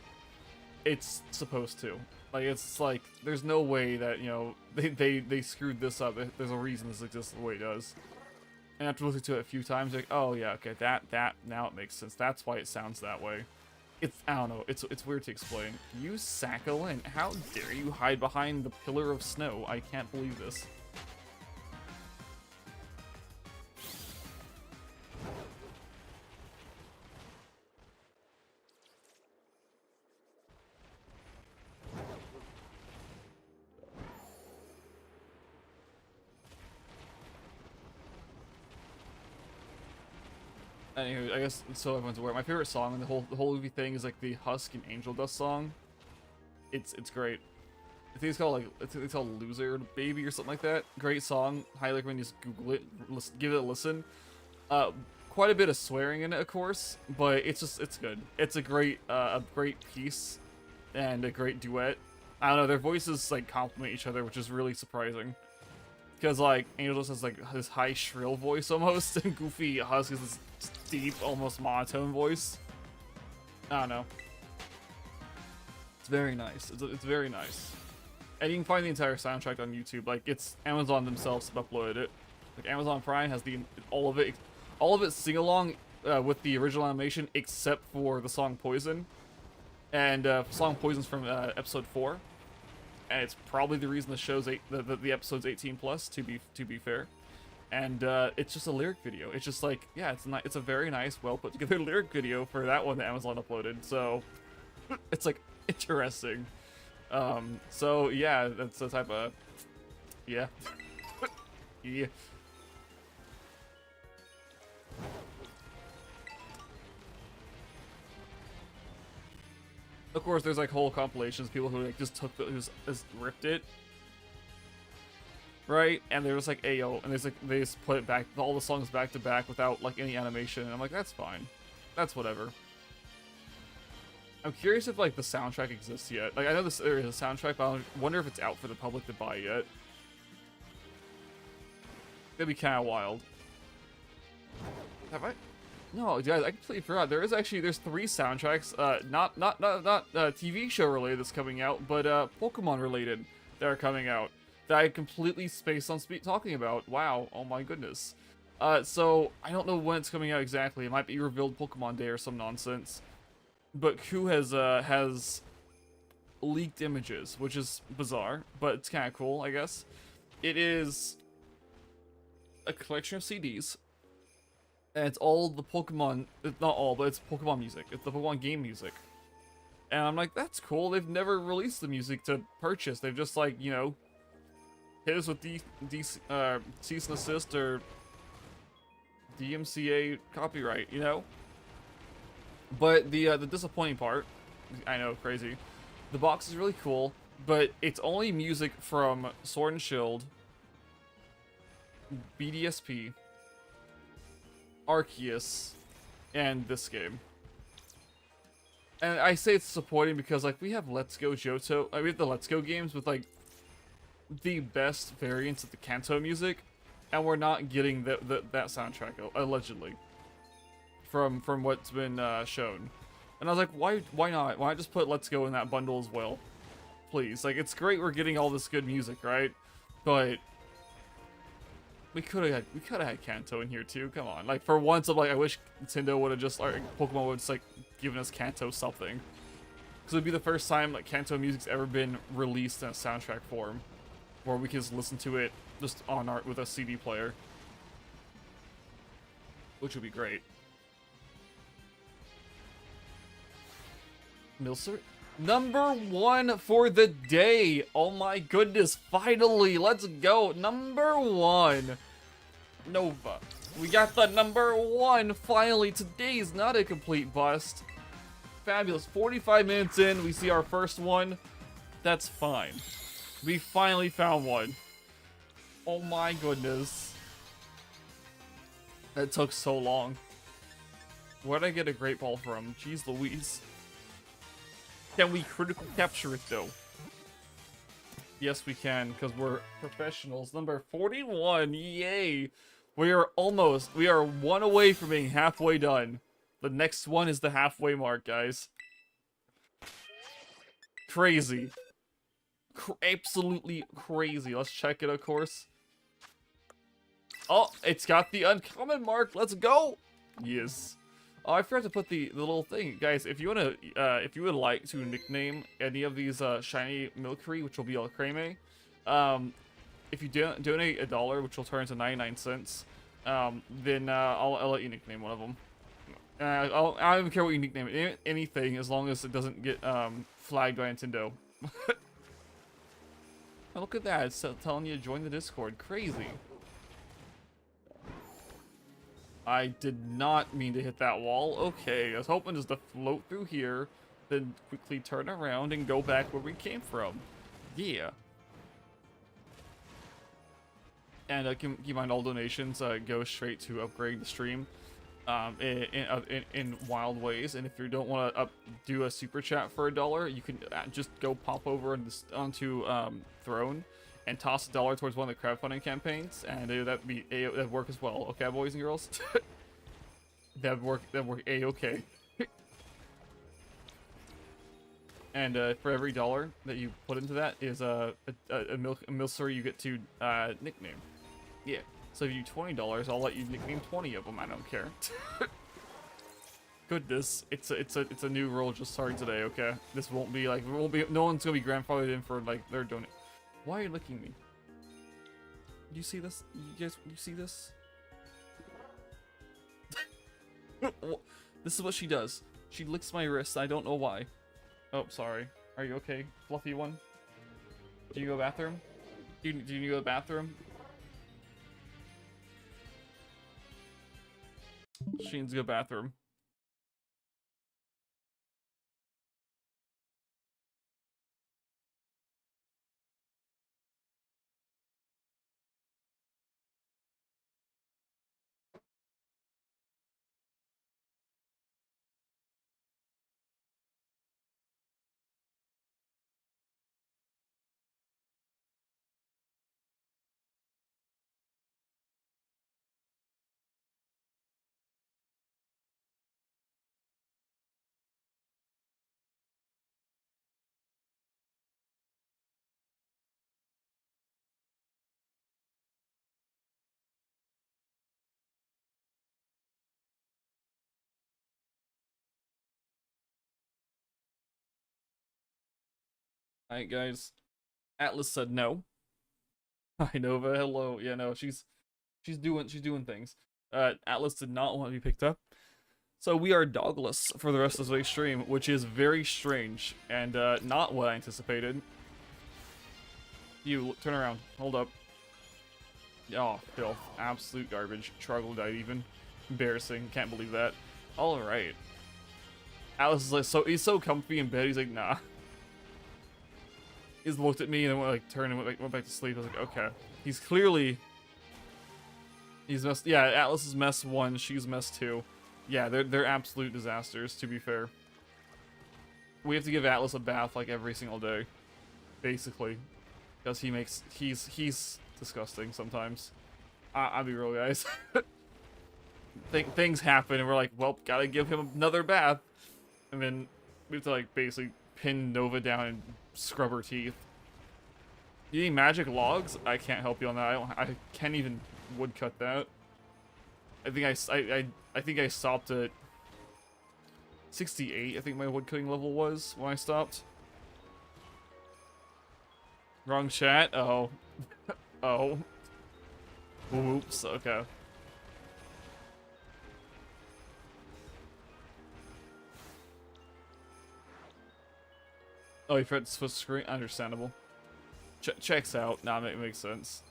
it's supposed to. Like, it's like, there's no way that, you know, they screwed this up. There's a reason this exists the way it does. And after listening to it a few times, like, oh yeah, okay, that, now it makes sense. That's why it sounds that way. It's, I don't know, it's weird to explain. You Sacchalin, how dare you hide behind the pillar of snow? I can't believe this. Anywho, I guess so everyone's aware. My favorite song in the whole movie thing is like the Husk and Angel Dust song. It's great. I think it's called Loser Baby or something like that. Great song. Highly recommend you just Google it, give it a listen. Quite a bit of swearing in it, of course, but it's good. It's a great piece and a great duet. I don't know, their voices like complement each other, which is really surprising. Because like Angel Dust has like this high shrill voice almost, and Goofy Husk has this deep, almost monotone voice. I don't know. It's very nice. It's very nice. And you can find the entire soundtrack on YouTube. Like, it's Amazon themselves have uploaded it. Like, Amazon Prime has all of it sing along with the original animation, except for the song Poison. And song Poison's from episode 4. And it's probably the reason the show's the episode's 18+, to be fair. And it's just a lyric video. It's just like, yeah, it's a very nice, well put together lyric video for that one that Amazon uploaded. So it's like interesting. So yeah, that's the type of, yeah. Yeah. Of course, there's like whole compilations, people who like just took just ripped it, right? And they're just like, ayo, and there's like they just put it back, all the songs back to back without like any animation. And I'm like, that's fine, that's whatever. I'm curious if like the soundtrack exists yet. Like, I know there is a soundtrack, but I wonder if it's out for the public to buy yet. That'd be kind of wild. Have I? No, guys, I completely forgot. There's 3 soundtracks, not TV show related that's coming out, but Pokemon related that are coming out that I completely spaced on talking about. Wow, oh my goodness. So I don't know when it's coming out exactly. It might be revealed Pokemon Day or some nonsense. But Q has leaked images, which is bizarre, but it's kind of cool, I guess. It is a collection of CDs. And it's all the Pokemon, not all, but it's Pokemon music. It's the Pokemon game music. And I'm like, that's cool. They've never released the music to purchase. They've just like, you know, hit us with cease and desist or DMCA copyright, you know? But the disappointing part, I know, crazy. The box is really cool, but it's only music from Sword and Shield, BDSP, Arceus, and this game. And I say it's disappointing because, like, we have Let's Go Johto, we have the Let's Go games with, like, the best variants of the Kanto music, and we're not getting that soundtrack, allegedly, from what's been shown. And I was like, why not? Why not just put Let's Go in that bundle as well? Please. Like, it's great we're getting all this good music, right? But we could have had Kanto in here too. Come on, like for once, I'm like, I wish Nintendo would have just, like, Pokemon would just like given us Kanto something, because it'd be the first time like Kanto music's ever been released in a soundtrack form, where we can just listen to it just on with a CD player, which would be great. Milceryr, number 1 for the day. Oh my goodness, finally, let's go. Number 1. Nova. We got the number 1 finally. Today's not a complete bust. Fabulous. 45 minutes in, we see our first one. That's fine. We finally found one. Oh my goodness. That took so long. Where'd I get a great ball from? Jeez Louise. Can we critical capture it though? Yes, we can, because we're professionals. Number 41, yay! We are one away from being halfway done. The next one is the halfway mark, guys. Crazy. Absolutely crazy. Let's check it, of course. Oh, it's got the uncommon mark. Let's go! Yes. Oh, I forgot to put the little thing. Guys, if you would like to nickname any of these Shiny Milcery, which will be El Creme, if you donate $1, which will turn into 99 cents, then I'll let you nickname one of them. I don't even care what you nickname it. Anything, as long as it doesn't get flagged by Nintendo. Oh, look at that. It's telling you to join the Discord. Crazy. I did not mean to hit that wall. Okay, I was hoping just to float through here, then quickly turn around and go back where we came from. Yeah. And keep in mind, all donations go straight to upgrade the stream in wild ways. And if you don't want to do a super chat for $1, you can just go pop over onto Throne and toss $1 towards one of the crowdfunding campaigns, and that'd work as well. Okay, boys and girls, that'd work a-okay. And for every $1 that you put into that is a Milcery you get to nickname. Yeah. So if you $20, I'll let you nickname 20 of them. I don't care. Goodness, it's a new rule just starting today. Okay, this won't be like no one's gonna be grandfathered in for like their donate. Why are you licking me? Do you see this? You see this? This is what she does. She licks my wrist. I don't know why. Oh, sorry. Are you okay, fluffy one? Do you go bathroom? Do you go to the bathroom? She needs to go bathroom. Alright, guys. Atlas said no. Hi, Nova. Hello. Yeah, no, she's doing things. Atlas did not want to be picked up. So we are dogless for the rest of today's stream, which is very strange and not what I anticipated. You, turn around. Hold up. Oh, filth. Absolute garbage. Troglodyte even. Embarrassing. Can't believe that. Alright. Atlas is like, he's so comfy in bed, he's like, nah. He's looked at me and then turned and went back to sleep. I was like, okay. He's messed. Yeah, Atlas is mess 1. She's mess 2. Yeah, they're absolute disasters. To be fair, we have to give Atlas a bath like every single day, basically, because he's disgusting sometimes. I'll be real, guys. Things happen and we're like, well, gotta give him another bath, and then we have to like basically pin Nova down and scrub her teeth. You need magic logs? I can't help you on that. I can't even woodcut that. I think I stopped at 68. I think my woodcutting level was when I stopped. Wrong chat. Oh. Oh. Oops. Okay. Oh, you forgot to switch screen? Understandable. Checks out. Nah, it makes sense.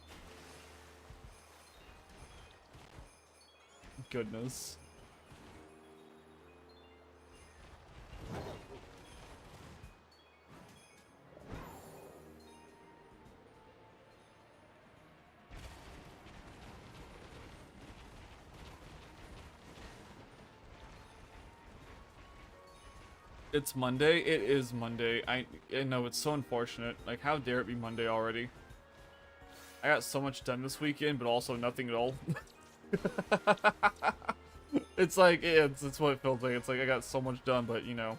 Goodness. It's Monday. It is Monday. I know, it's so unfortunate. Like, how dare it be Monday already? I got so much done this weekend, but also nothing at all. It's like, it's what it feels like. It's like I got so much done, but you know,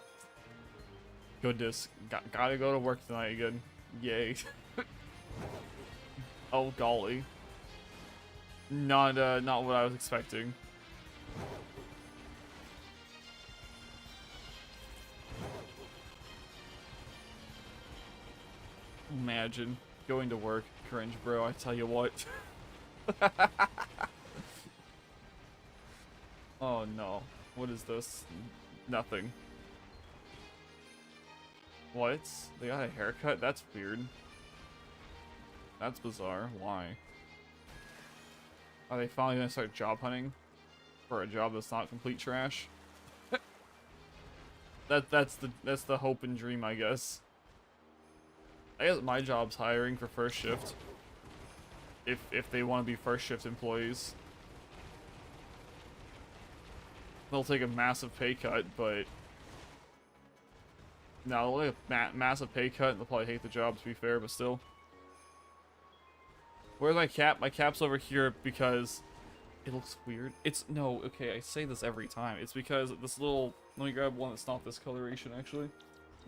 goodness, gotta go to work tonight again. Yay. Oh golly. Not what I was expecting. Imagine going to work. Cringe, bro, I tell you what. Oh no. What is this? Nothing. What? They got a haircut? That's weird. That's bizarre. Why? Are they finally gonna start job hunting for a job that's not complete trash? That's the hope and dream, I guess. I guess my job's hiring for first shift. If they want to be first shift employees. They'll take a massive pay cut, but no, they'll take a massive pay cut and they'll probably hate the job, to be fair, but still. Where's my cap? My cap's over here because it looks weird. It's, no, okay, I say this every time. It's because this little, let me grab one that's not this coloration, actually.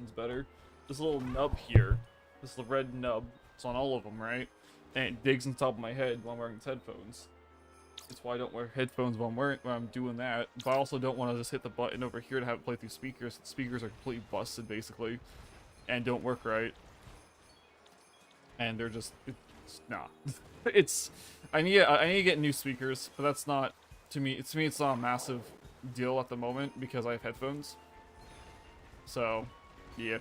It's better. This little nub here, this little red nub, it's on all of them, right? And it digs on top of my head while I'm wearing these headphones. That's why I don't wear headphones when I'm doing that. But I also don't want to just hit the button over here to have it play through speakers. The speakers are completely busted, basically, and don't work right. And they're just, nah. It's, I need to get new speakers, but that's not, to me it's not a massive deal at the moment because I have headphones. So, yeah.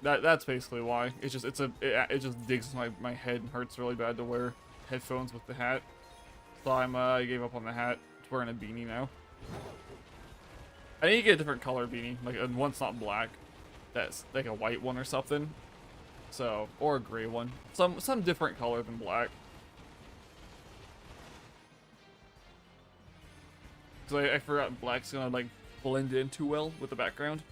That's basically why. It's just it just digs my head and hurts really bad to wear headphones with the hat. So I gave up on the hat. Just wearing a beanie now. I need to get a different color beanie, like one's not black. That's like a white one or something. So, or a gray one. Some different color than black. Cause I forgot black's gonna like blend in too well with the background.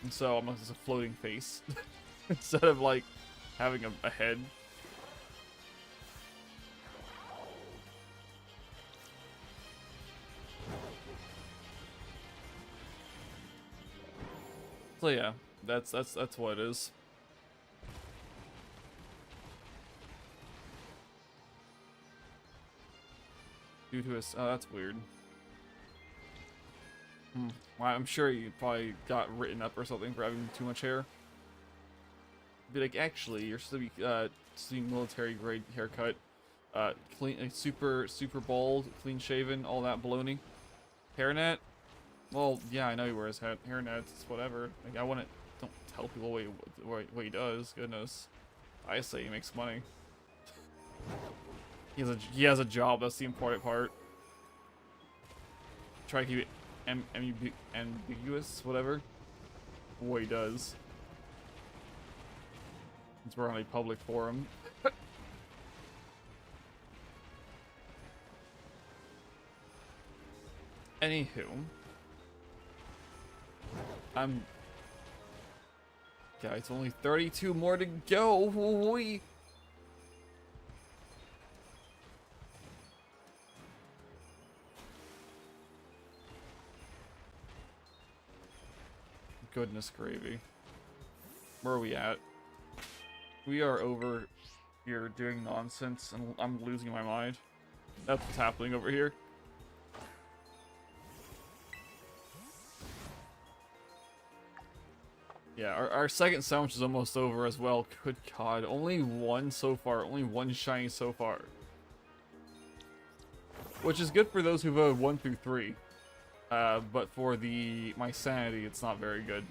And so I'm just a floating face instead of like having a head. So yeah, that's what it is. Due to us, oh, that's weird. Well, I'm sure you probably got written up or something for having too much hair. Be like, actually, you're supposed to be military grade haircut, clean, super bald, clean shaven, all that baloney. Hairnet? Well, yeah, I know he wears hairnets. It's whatever. Like, don't tell people what he does. Goodness, I say he makes money. He has a job. That's the important part. Try to keep it ambiguous, whatever. What he does. Since we're on a public forum. Anywho. Guys, only 32 more to go. Wee. Goodness gravy. Where are we at? We are over here doing nonsense and I'm losing my mind. That's what's happening over here. Yeah, our second sandwich is almost over as well. Good God, only one so far. Only one shiny so far. Which is good for those who voted 1 through 3. But for my sanity, it's not very good.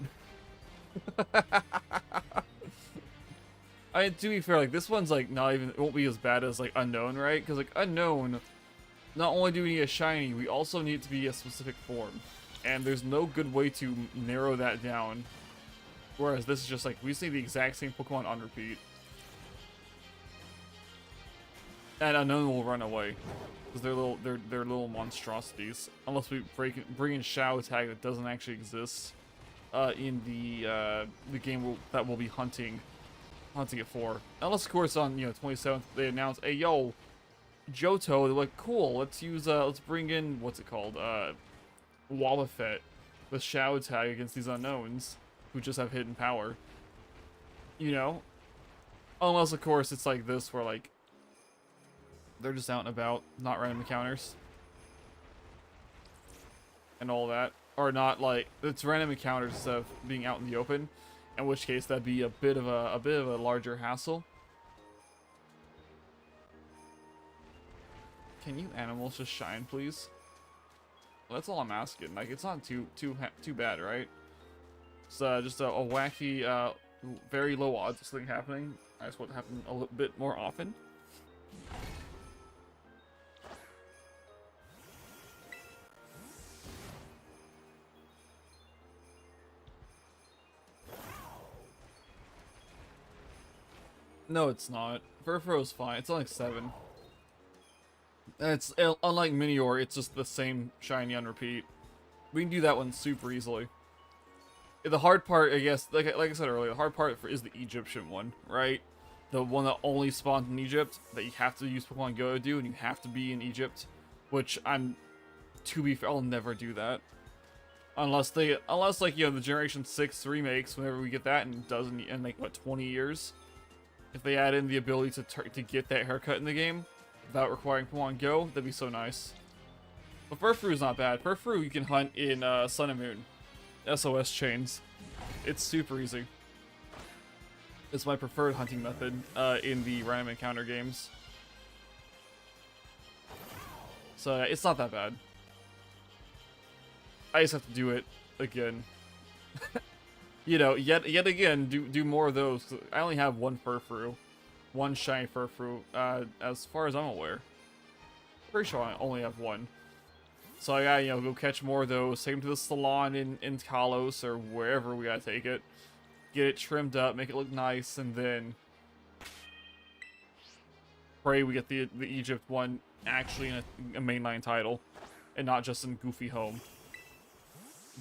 I mean, to be fair, like, this one's, like, not even, it won't be as bad as, like, Unknown, right? Because, like, Unknown, not only do we need a shiny, we also need it to be a specific form. And there's no good way to narrow that down. Whereas this is just, like, we just need the exact same Pokemon on repeat. And Unknown will run away. Because they're little monstrosities. Unless we bring in Shadow Tag that doesn't actually exist in the game that we'll be hunting it for. Unless, of course, on 27th they announce, hey yo, Johto. They're like, cool. Let's bring in what's it called? Wallpaper with Shadow Tag against these unknowns who just have hidden power. You know, unless of course it's like this where like they're just out and about, not random encounters and all that, or not like it's random encounters instead of being out in the open. In which case that'd be a bit of a larger hassle. Can you animals just shine, please? Well, that's all I'm asking. Like, it's not too bad, right? It's just a wacky, very low odds of something happening. I just want it to happen a little bit more often. No, it's not. Furfurow's fine. It's only 7. And it's unlike Minior, it's just the same shiny on repeat. We can do that one super easily. The hard part, I guess, like I said earlier, the hard part is the Egyptian one, right? The one that only spawns in Egypt, that you have to use Pokemon Go to do, and you have to be in Egypt. Which to be fair, I'll never do that. Unless like, the Generation 6 remakes, whenever we get that, and it does in like, what, 20 years? If they add in the ability to get that haircut in the game, without requiring Pokemon Go, that'd be so nice. But Furfrou is not bad. Furfrou you can hunt in Sun and Moon. SOS chains. It's super easy. It's my preferred hunting method in the random encounter games. So it's not that bad. I just have to do it again. Yet again, do more of those. I only have one Furfrou. One shiny Furfrou, as far as I'm aware. Pretty sure I only have one. So I gotta, go catch more of those. Take them to the salon in Kalos or wherever we gotta take it. Get it trimmed up, make it look nice, and then pray we get the Egypt one actually in a mainline title, and not just in Goofy Home.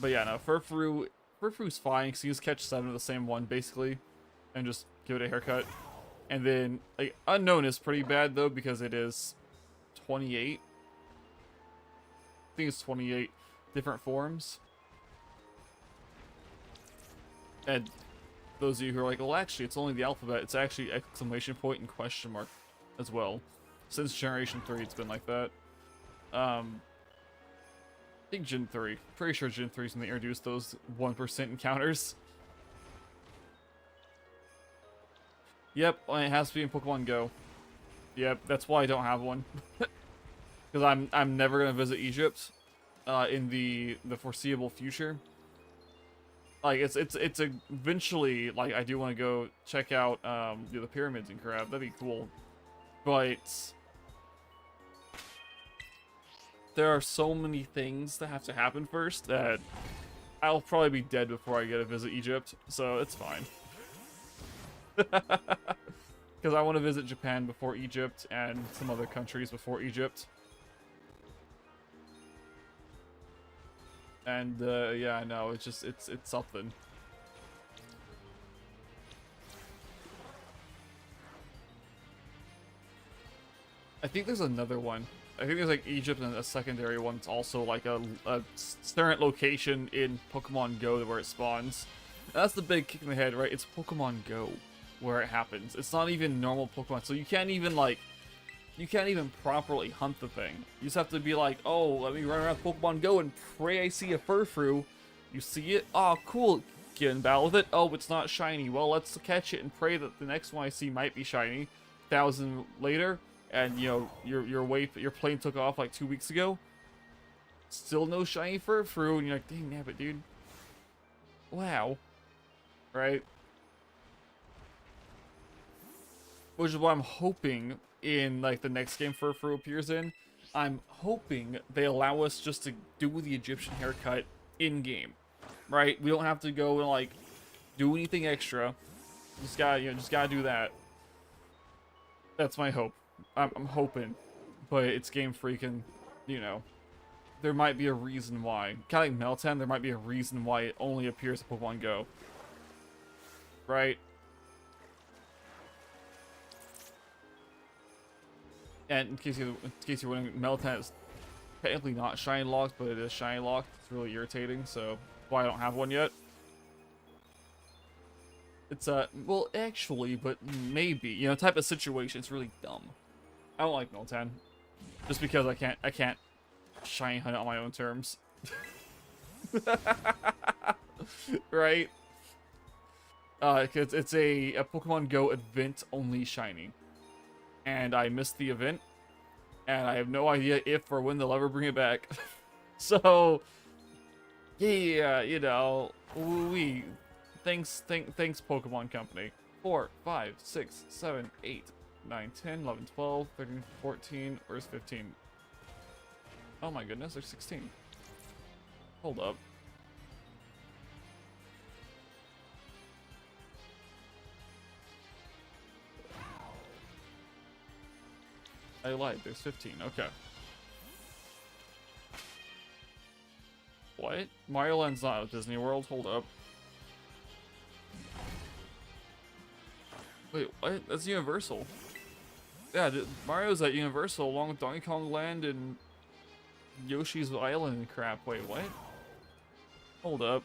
But yeah, no, Furfrou's fine, because you just catch 7 of the same one, basically, and just give it a haircut. And then, like, Unknown is pretty bad, though, because it is 28. I think it's 28 different forms. And those of you who are like, well, actually, it's only the alphabet. It's actually exclamation point and question mark as well. Since Generation 3, it's been like that. I think Gen 3. Pretty sure Gen 3 is going to introduce those 1% encounters. Yep, it has to be in Pokemon Go. Yep, that's why I don't have one. Because I'm never going to visit Egypt in the foreseeable future. Like, it's eventually, like, I do want to go check out the pyramids and crap. That'd be cool. But there are so many things that have to happen first that I'll probably be dead before I get to visit Egypt, so it's fine. Because I want to visit Japan before Egypt and some other countries before Egypt. And yeah, I know, it's just it's something. I think there's another one. I think there's like Egypt and a secondary one. It's also like a current location in Pokemon Go where it spawns. And that's the big kick in the head, right? It's Pokemon Go where it happens. It's not even normal Pokemon, so you can't even properly hunt the thing. You just have to be like, oh, let me run around Pokemon Go and pray I see a Furfrou. You see it? Oh, cool. Get in battle with it. Oh, it's not shiny. Well, let's catch it and pray that the next one I see might be shiny. 1,000 later, and your plane took off like 2 weeks ago. Still no shiny Furfrou, and you're like, dang nabbit, dude. Wow. Right? Which is what I'm hoping in like the next game Furfrou appears in. I'm hoping they allow us just to do the Egyptian haircut in game, right? We don't have to go and like do anything extra. Just gotta do that. That's my hope. I'm hoping, but it's Game Freak, and you know, there might be a reason why. Kind of like Meltan, there might be a reason why it only appears in Pokemon Go. Right? And in case you're wondering, Meltan is technically not shiny locked, but it is shiny locked. It's really irritating, so why I don't have one yet. It's well, actually, but maybe, you know, type of situation. It's really dumb. I don't like Meltan, just because I can't shiny hunt it on my own terms. Right? Cause it's a Pokemon Go event only shiny, and I missed the event, and I have no idea if or when they'll ever bring it back. So, yeah, you know, thanks Pokemon Company. 4, 5, 6, 7, 8, 9, 10, 11, 12, 13, 14, where's 15? Oh my goodness, there's 16. Hold up. I lied, there's 15, okay. What? Mario Land's not at Disney World? Hold up. Wait, what? That's Universal. Yeah, Mario's at Universal along with Donkey Kong Land and Yoshi's Island and crap. Wait, what? Hold up.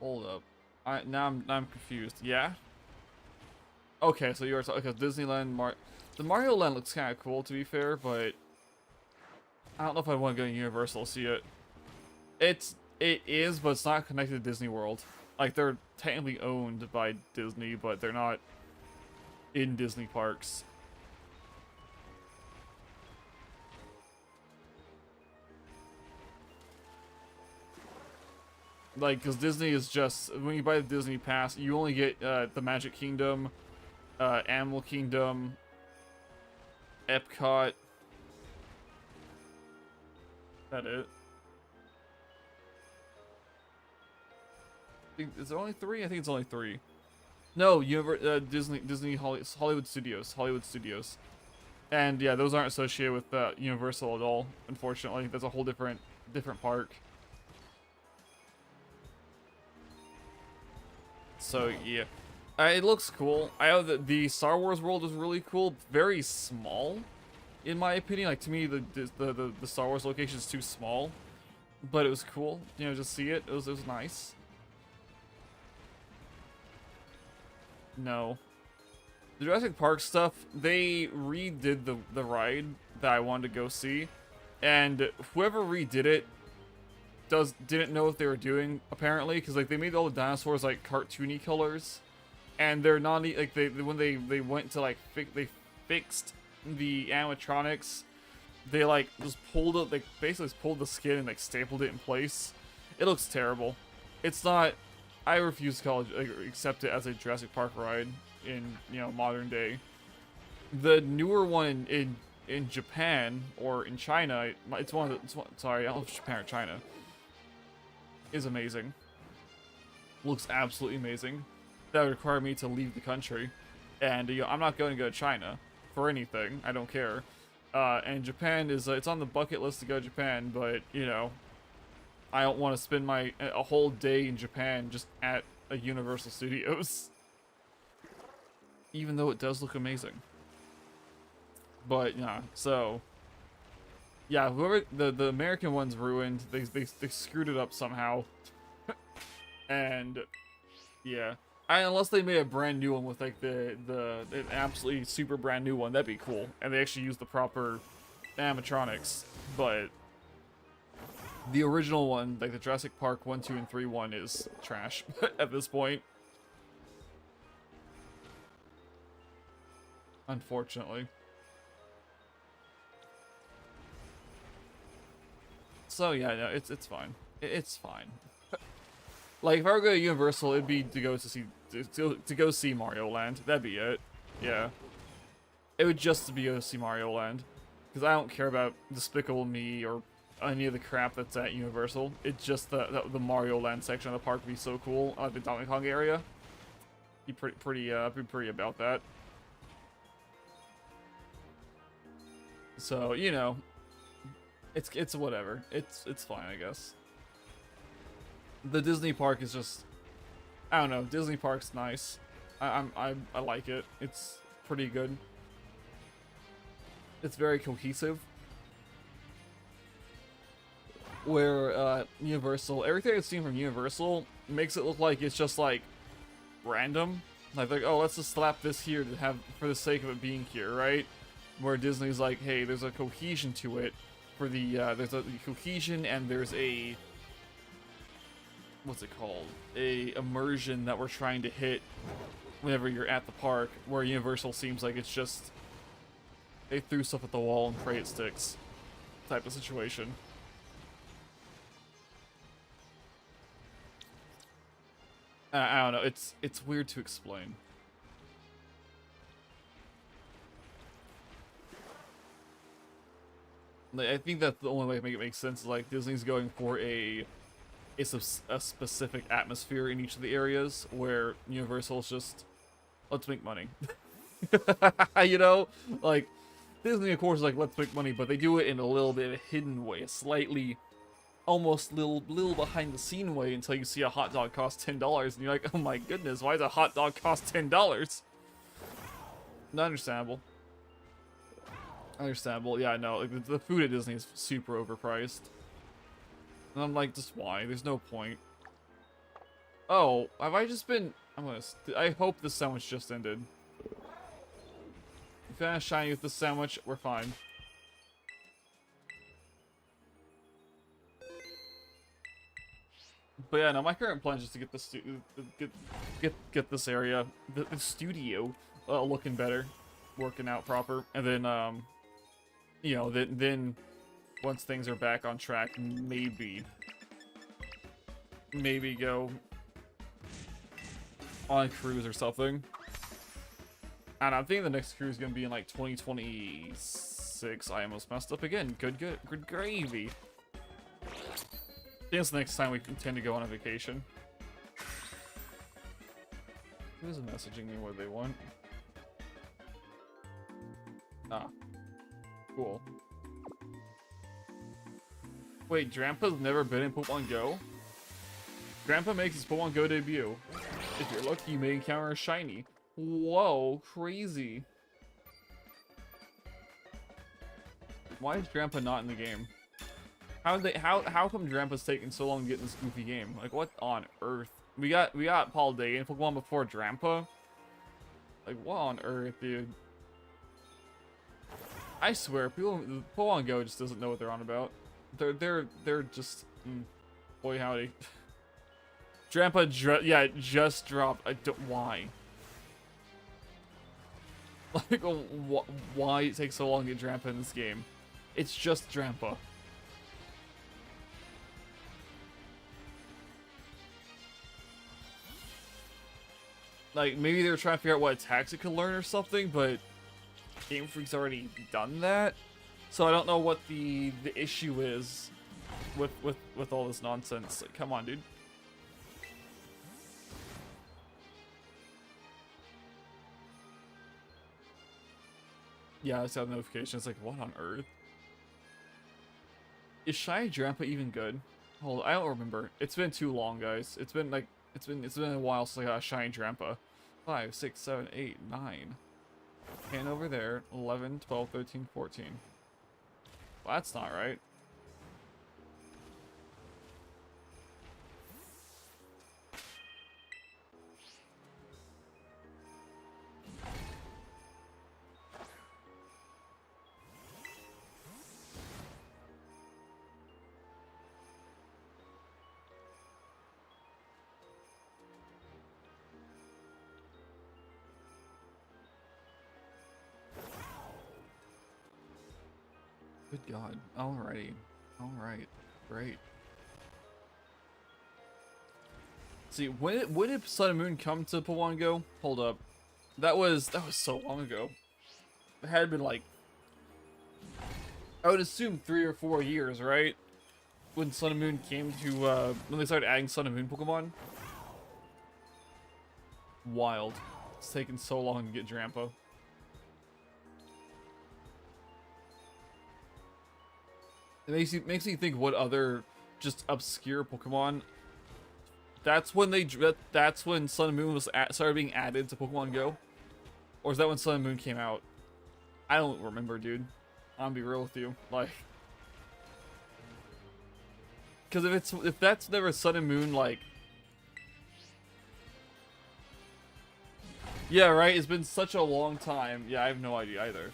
Hold up. Now I'm confused. Yeah? Okay, so you are talking, okay, Disneyland, the Mario Land looks kind of cool, to be fair, but I don't know if I want to go to Universal to see it. It is, but it's not connected to Disney World. Like, they're technically owned by Disney, but they're not in Disney parks. Like, because Disney is just, when you buy the Disney Pass, you only get the Magic Kingdom, Animal Kingdom, Epcot. That it? Is it only 3? I think it's only 3. No, Disney Hollywood Studios. And yeah, those aren't associated with Universal at all. Unfortunately, that's a whole different park. So yeah, it looks cool. I know that the Star Wars world is really cool. Very small, in my opinion. Like, to me, the Star Wars location is too small, but it was cool. You know, just see it. It was nice. No, the Jurassic Park stuff, they redid the ride that I wanted to go see, and whoever redid it didn't know what they were doing, apparently, because like they made all the dinosaurs like cartoony colors, and they're not like when they went to like they fixed the animatronics, they like just pulled it, like basically just pulled the skin and like stapled it in place. It looks terrible. It's not. I refuse to accept it as a Jurassic Park ride in, you know, modern day. The newer one in Japan or in China, sorry, I don't know if Japan or China, is amazing. Looks absolutely amazing. That would require me to leave the country, and you know, I'm not going to go to China for anything. I don't care. And Japan is it's on the bucket list to go to Japan, but you know, I don't want to spend a whole day in Japan just at a Universal Studios, even though it does look amazing. But yeah, so yeah, whoever the American one's ruined. They screwed it up somehow. And yeah, unless they made a brand new one with like an absolutely super brand new one, that'd be cool. And they actually use the proper animatronics. But the original one, like the Jurassic Park 1, 2, and 3 one, is trash at this point. Unfortunately. So yeah, no, it's fine. It's fine. Like if I were to go to Universal, it'd be to go see Mario Land. That'd be it. Yeah. It would just be to see Mario Land, because I don't care about Despicable Me or any of the crap that's at Universal. It's just the Mario Land section of the park would be so cool. The Donkey Kong area. Be pretty about that. So, you know, it's whatever. It's fine, I guess. The Disney park is just, I don't know. Disney park's nice. I like it. It's pretty good. It's very cohesive. Where Universal, everything I've seen from Universal makes it look like it's just like random. Like, oh, let's just slap this here to have for the sake of it being here, right? Where Disney's like, hey, there's a cohesion to it. For the there's a cohesion and there's a, what's it called? A immersion that we're trying to hit whenever you're at the park. Where Universal seems like it's just they threw stuff at the wall and pray it sticks type of situation. I don't know. It's weird to explain. Like, I think that's the only way to make it make sense. Is like Disney's going for a specific atmosphere in each of the areas, where Universal's just let's make money. You know, like Disney, of course, is like let's make money, but they do it in a little bit of a hidden way, a slightly. Almost little behind the scene way until you see a hot dog cost $10 and you're like, oh my goodness, why does a hot dog cost $10? Not understandable. Understandable, yeah, no, like, the food at Disney is super overpriced. And I'm like, just why? There's no point. Oh, have I just been? I hope the sandwich just ended. If I shiny with the sandwich, we're fine. But yeah, no, my current plan is just to get the get this area, the studio, looking better, working out proper, and then you know, then once things are back on track, maybe go on a cruise or something. And I'm thinking the next cruise is gonna be in like 2026. I almost messed up again. Good gravy. I think it's the next time we intend to go on a vacation. Who's messaging me what they want? Ah. Cool. Wait, Grandpa's never been in Pokemon Go? Grandpa makes his Pokemon Go debut. If you're lucky, you may encounter a shiny. Whoa, crazy. Why is Grandpa not in the game? How come Grandpa's taking so long to get in this goofy game? Like, what on earth? We got Paul Day in Pokemon before Grandpa? Like, what on earth, dude? I swear, Pokemon Go just doesn't know what they're on about. They're just boy howdy. Grandpa just dropped. Why? Like, why it takes so long to get Grandpa in this game? It's just Grandpa. Like, maybe they were trying to figure out what attacks it could learn or something, but Game Freak's already done that. So I don't know what the issue is with all this nonsense. Like, come on, dude. Yeah, I just got a notification. It's like, what on earth? Is Shiny Grandpa even good? Hold on, I don't remember. It's been too long, guys. It's been a while since I got a Shiny Grandpa. 5, 6, 7, 8, 9. 10 over there. 11, 12, 13, 14. Well, that's not right. Good God. Alrighty. Alright. Great. See, when did Sun and Moon come to Pokemon Go? Hold up. That was so long ago. It had been like, I would assume 3 or 4 years, right? when Sun and Moon came to, when they started adding Sun and Moon Pokemon. Wild. It's taken so long to get Drampa. It makes me think what other just obscure Pokemon. That's when Sun and Moon was started being added to Pokemon Go, or is that when Sun and Moon came out? I don't remember, dude. I'm gonna be real with you, like, because if that's never Sun and Moon, like, yeah, right. It's been such a long time. Yeah, I have no idea either.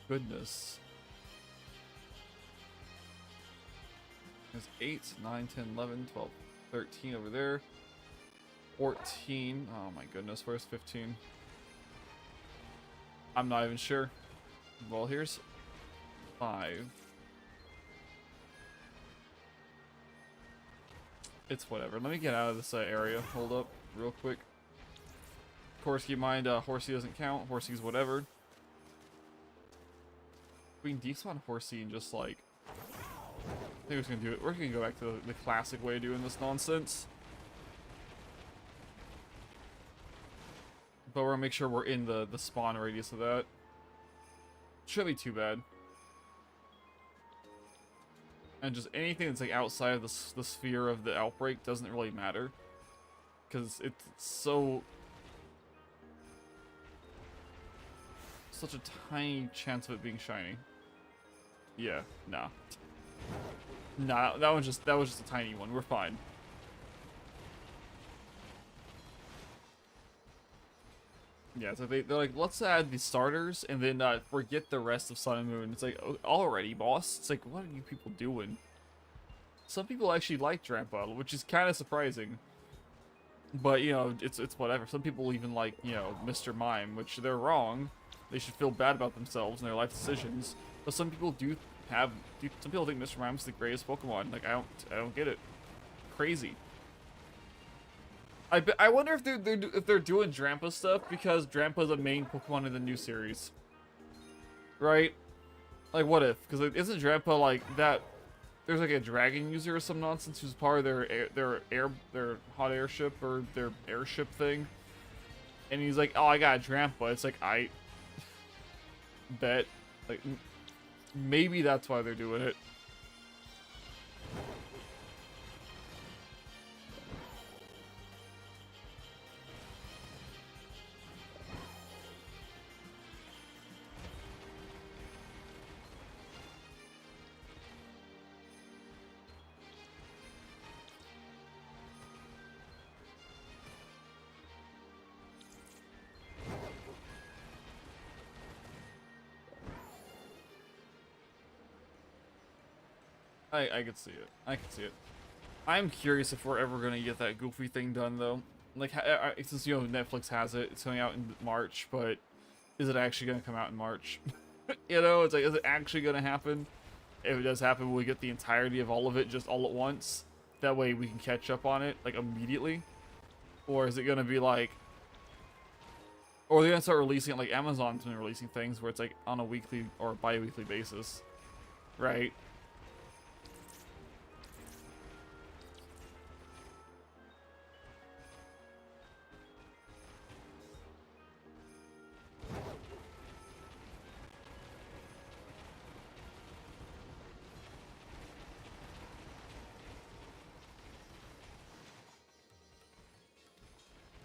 Goodness. There's 8, 9, 10, 11, 12, 13 over there. 14. Oh my goodness, where's 15? I'm not even sure. Well, here's 5. It's whatever. Let me get out of this area. Hold up, real quick. Of course, keep in mind, Horsey doesn't count. Horsey's whatever. We can despawn Horsey and just, like, I think we're just gonna do it. We're gonna go back to the classic way of doing this nonsense. But we're gonna make sure we're in the spawn radius of that. Shouldn't be too bad. And just anything that's like outside of the sphere of the outbreak doesn't really matter. Because it's so... such a tiny chance of it being shiny. Yeah, nah. Nah, that was just a tiny one. We're fine. Yeah, so they're like, let's add the starters and then forget the rest of Sun and Moon. It's like, oh, already, boss? It's like, what are you people doing? Some people actually like Drampa, which is kind of surprising. But, you know, it's whatever. Some people even like, you know, Mr. Mime, which they're wrong. They should feel bad about themselves and their life decisions. But some people some people think Mr. Mime's the greatest Pokemon. Like, I don't get it. Crazy. I wonder if they're doing Drampa stuff because Drampa's a main Pokemon in the new series, right? Like, what if? Because isn't Drampa like that? There's like a dragon user or some nonsense who's part of their hot airship or their airship thing, and he's like, oh, I got a Drampa. It's like, I bet, like, maybe that's why they're doing it. I could see it. I could see it. I'm curious if we're ever gonna get that goofy thing done, though. Like, since, you know, Netflix has it, it's coming out in March, but is it actually gonna come out in March? You know, it's like, is it actually gonna happen? If it does happen, will we get the entirety of all of it just all at once? That way we can catch up on it, like, immediately? Or is it gonna be like... Or are they gonna start releasing it like Amazon's been releasing things, where it's like on a weekly or bi-weekly basis? Right?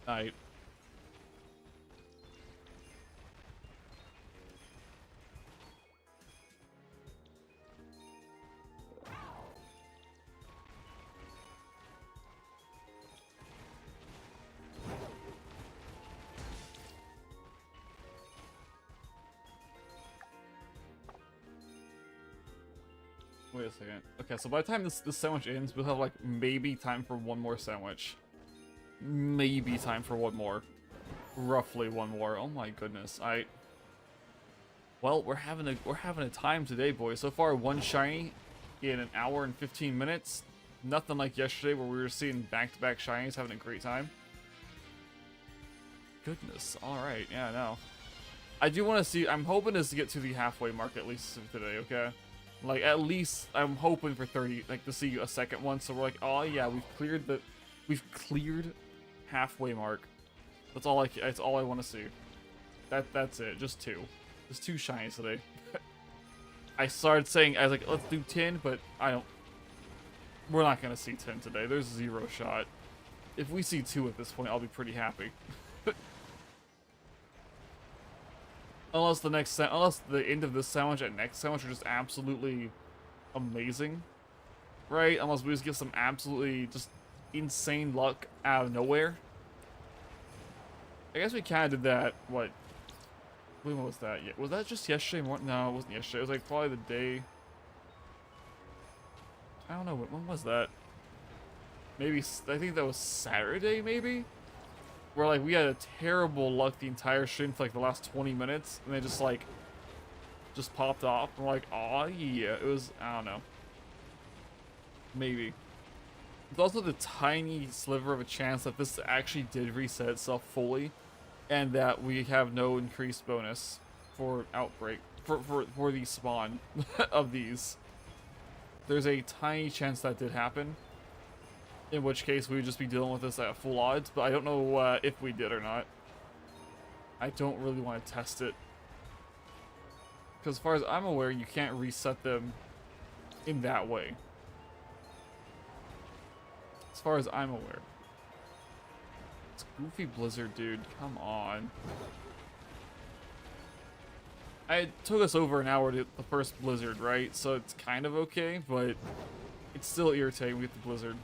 Alright. Wait a second. Okay, so by the time this sandwich ends, we'll have, like, maybe time for one more sandwich. Maybe time for one more. Roughly one more. Oh my goodness. Well, we're having a time today, boys. So far, one shiny in an hour and 15 minutes. Nothing like yesterday where we were seeing back-to-back shinies, having a great time. goodness. Alright, yeah, no. I do want to see, I'm hoping to get to the halfway mark at least today, okay? Like, at least, I'm hoping for 30, like, to see a second one, so we're like, oh yeah, we've cleared halfway mark. That's all I want to see. That's it, just 2. Just 2 shinies today. I started saying, I was like, let's do 10, but we're not gonna see 10 today. There's 0 shot. If we see 2 at this point, I'll be pretty happy. Unless the end of this sandwich and next sandwich are just absolutely amazing, right? Unless we just get some absolutely just insane luck out of nowhere. I guess we kind of did that. When was that? Yeah, was that just yesterday morning? No, it wasn't yesterday. It was like probably the day. I don't know. When was that? Maybe I think that was Saturday, maybe. Where like we had a terrible luck the entire stream for like the last 20 minutes, and they just popped off. And we're like, oh yeah, it was, I don't know. Maybe. There's also the tiny sliver of a chance that this actually did reset itself fully, and that we have no increased bonus for outbreak for the spawn of these. There's a tiny chance that did happen. In which case, we would just be dealing with this at full odds, but I don't know if we did or not. I don't really want to test it. Because as far as I'm aware, you can't reset them in that way. As far as I'm aware. It's Goofy Blizzard, dude. Come on. It took us over an hour to get the first Blizzard, right? So it's kind of okay, but it's still irritating with the Blizzard.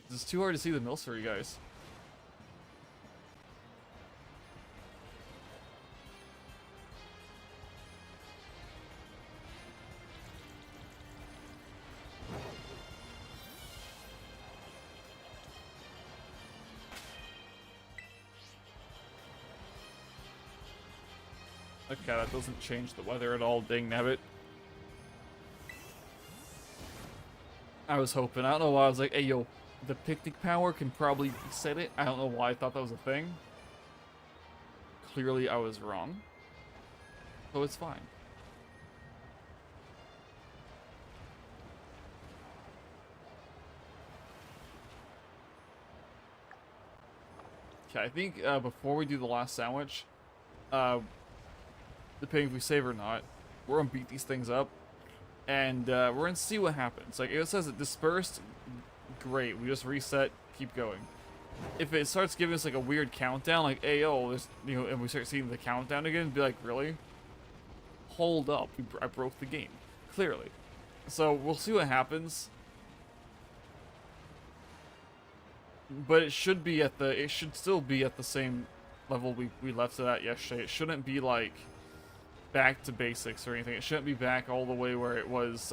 It's too hard to see the Milcery, guys. Okay, that doesn't change the weather at all, dang nabbit. I was hoping. I don't know why I was like, hey, yo, the picnic power can probably reset it. I don't know why I thought that was a thing. Clearly, I was wrong. So it's fine. Okay, I think before we do the last sandwich, depending if we save or not, we're gonna beat these things up, and we're gonna see what happens. Like, it says it dispersed, great, we just reset, keep going. If it starts giving us like a weird countdown, like, hey, oh, there's, you know, and we start seeing the countdown again, be like, really? Hold up, I broke the game, clearly. So we'll see what happens. But it should be at the, it should still be at the same level we left it at yesterday. It shouldn't be like back to basics or anything. It shouldn't be back all the way where it was,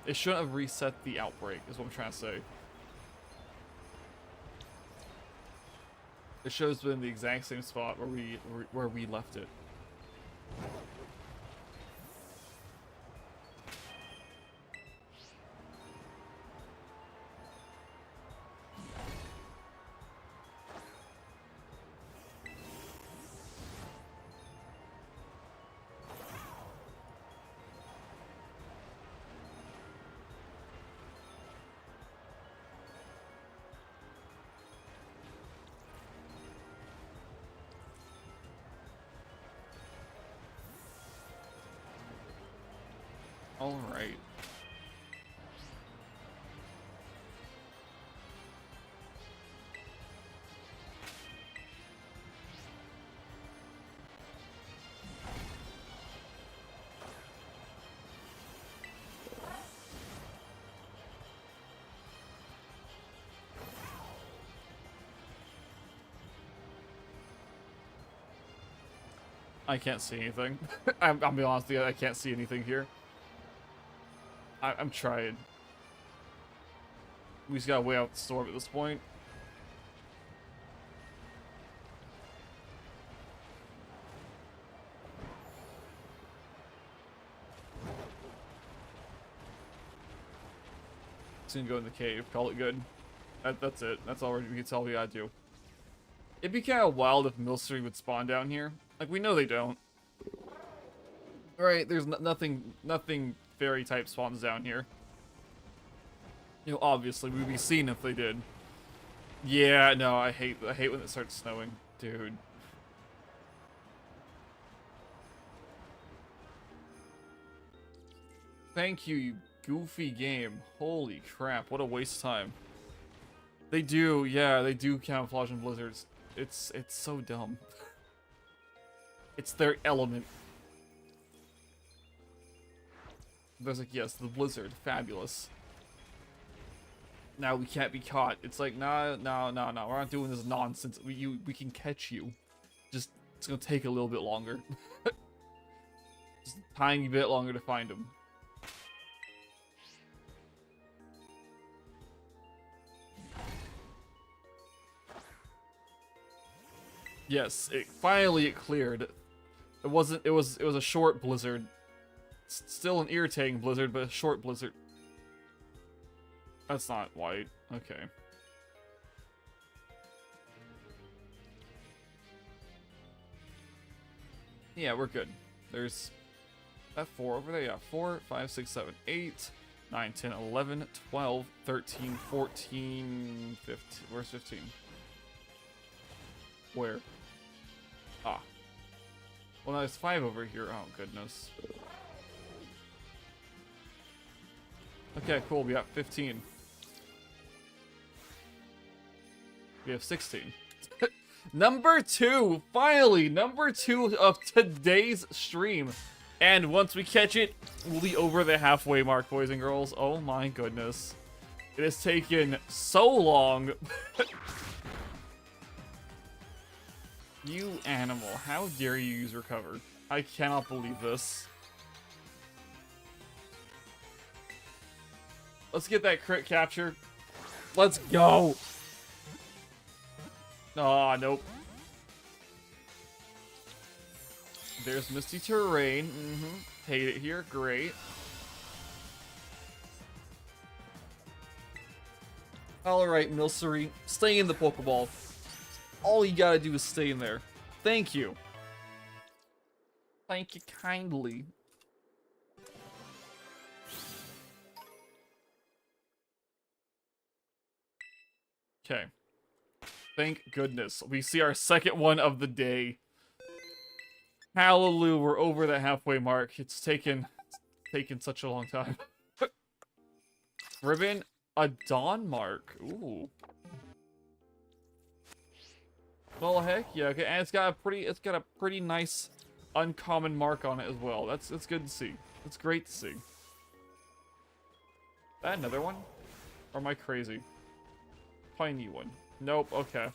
it shouldn't have reset the outbreak, is what I'm trying to say. It should have been the exact same spot where we left it. All right. I can't see anything. I'll be honest with you, I can't see anything here. I'm trying. We just gotta wait out the storm at this point. Soon go in the cave, call it good. That's it. That's all we gotta do. It'd be kind of wild if Milcery would spawn down here. Like, we know they don't. Right, there's nothing fairy type spawns down here. You know, obviously, we'd be seen if they did. Yeah, no, I hate when it starts snowing. Dude. Thank you, you goofy game. Holy crap, what a waste of time. They do, yeah, they do camouflage in blizzards. It's so dumb. It's their element. There's like, yes, the blizzard, fabulous. Now we can't be caught. It's like, no, we're not doing this nonsense. We can catch you. Just, it's gonna take a little bit longer. Just a tiny bit longer to find them. Yes, finally it cleared. It was a short blizzard. Still an irritating blizzard, but a short blizzard. That's not white. Okay. Yeah, we're good. There's that 4 over there. Yeah, 4, 5, 6, 7, 8, 9, 10, 11, 12, 13, 14, 15. Where's 15? Where? Ah. Well, there's 5 over here. Oh, goodness. Okay, cool. We got 15. We have 16. Number 2! Finally! Number 2 of today's stream. And once we catch it, we'll be over the halfway mark, boys and girls. Oh my goodness. It has taken so long. You animal. How dare you use recover? I cannot believe this. Let's get that crit capture. Let's go. Aw, nope. There's Misty Terrain. Hate it here. Great. Alright, Milcery. Stay in the Pokeball. All you gotta do is stay in there. Thank you. Thank you kindly. Okay. Thank goodness. We see our second one of the day. Hallelujah, we're over the halfway mark. It's taken such a long time. Ribbon, a dawn mark. Ooh. Well, heck yeah. Okay, and it's got a pretty nice uncommon mark on it as well. That's good to see. It's great to see. Is that another one? Or am I crazy? Tiny one. Nope, okay.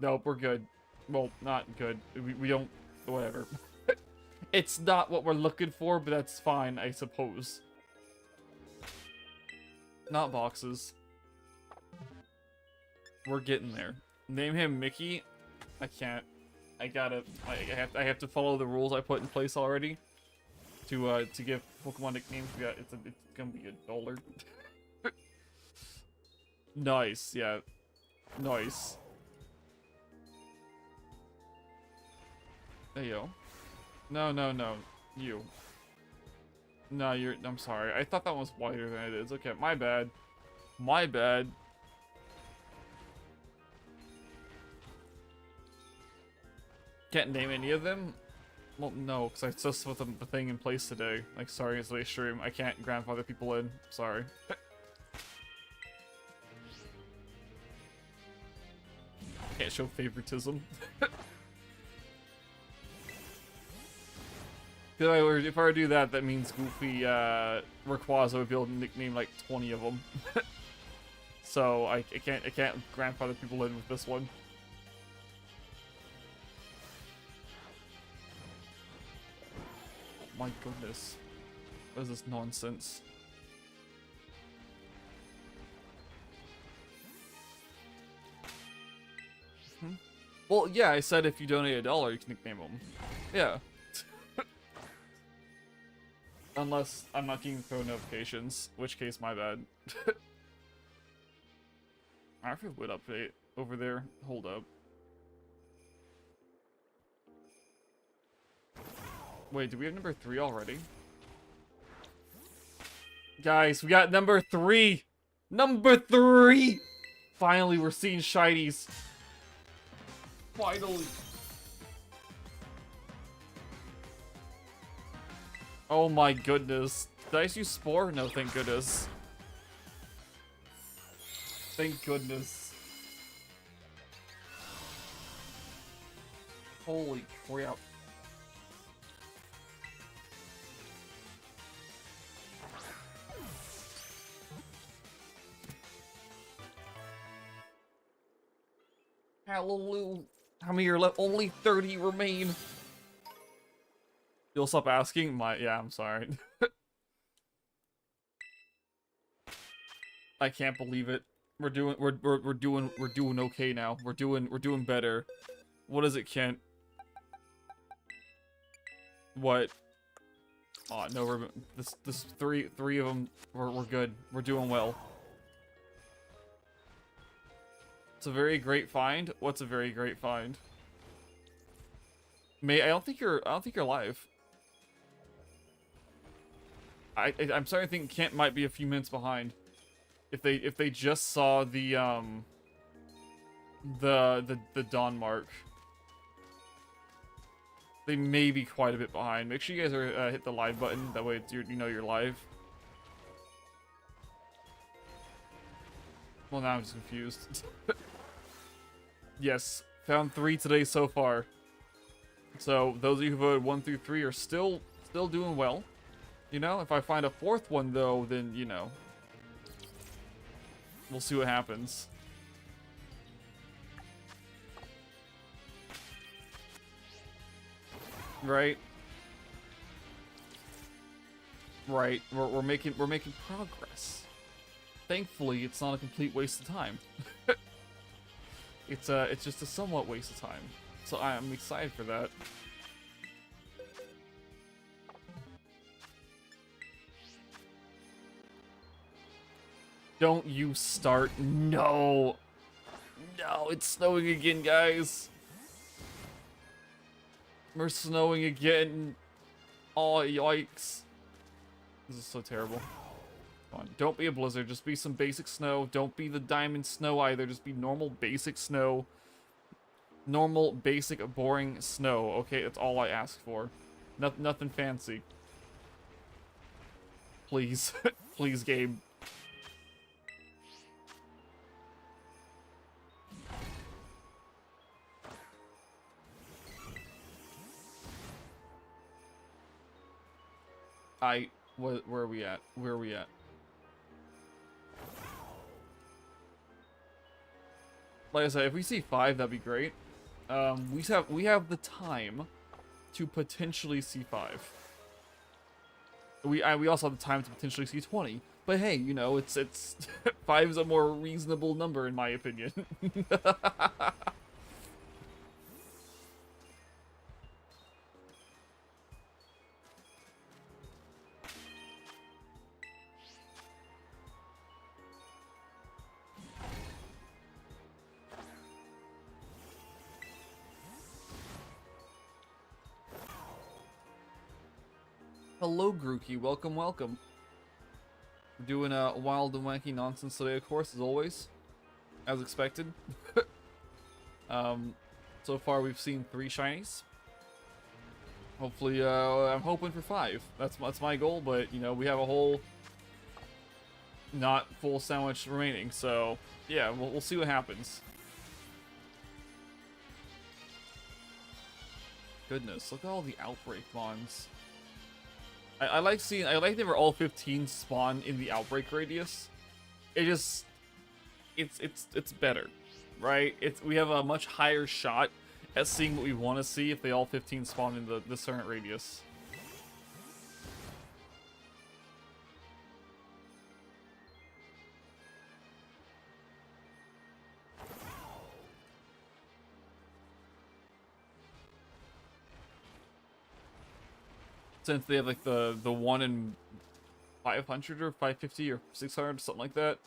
Nope, we're good. Well, not good. We don't... Whatever. It's not what we're looking for, but that's fine, I suppose. Not boxes. We're getting there. Name him Mickey? I can't. I have to follow the rules I put in place already. To give Pokemon nicknames. Yeah, it's gonna be $1. Nice, yeah. Nice. There you go. No. You. No, I'm sorry. I thought that was wider than it is. Okay, my bad. My bad. Can't name any of them? Well, no, because I just put the thing in place today. Like, sorry, it's late stream. I can't grandfather people in. Sorry. Can't show favoritism. If I were to do that, that means Goofy Rayquaza would be able to nickname like 20 of them. So I can't grandfather people in with this one. Oh my goodness. What is this nonsense? Well, yeah, I said if you donate $1, you can nickname them. Yeah. Unless I'm not getting phone notifications, in which case, my bad. I have a wood update over there. Hold up. Wait, do we have number 3 already? Guys, we got number 3! Number 3! Finally, we're seeing shinies. Finally. Oh my goodness. Did I just use Spore? No, thank goodness. Thank goodness. Holy crap. Hallelujah. How many are left? Only 30 remain. You'll stop asking? Yeah, I'm sorry. I can't believe it. We're doing okay now. We're doing better. What is it, Kent? What? Oh no, this three of them. We're good. We're doing well. It's a very great find. What's a very great find? I don't think you're live. I'm starting to think Kent might be a few minutes behind. If they just saw the dawn mark, they may be quite a bit behind. Make sure you guys are hit the live button. That way you know you're live. Well, now I'm just confused. Yes, found 3 today so far. So those of you who voted 1 through 3 are still doing well. You know, if I find a 4th one though, then you know, we'll see what happens. Right. Right. We're making progress. Thankfully, it's not a complete waste of time. It's just a somewhat waste of time. So I'm excited for that. Don't you start. No. No, it's snowing again, guys. We're snowing again. Oh, yikes. This is so terrible. Come on, don't be a blizzard. Just be some basic snow. Don't be the diamond snow either. Just be normal, basic snow. Normal, basic, boring snow. Okay, that's all I ask for. Nothing fancy. Please. Please, game. Where are we at? Where are we at? Like I said, if we see 5, that'd be great. We have the time to potentially see 5. We also have the time to potentially see 20. But hey, you know, it's 5 is a more reasonable number in my opinion. Hello, Grookey. Welcome, welcome. We're doing a wild and wacky nonsense today, of course, as always. As expected. So far, we've seen 3 shinies. Hopefully, I'm hoping for 5. That's my goal, but, you know, we have a whole not full sandwich remaining, so, yeah, we'll see what happens. Goodness, look at all the outbreak mons. I like they were all 15 spawn in the outbreak radius. It's better, right? We have a much higher shot at seeing what we want to see if they all 15 spawn in the current radius. Since they have like the 1 in 500 or 550 or 600, something like that,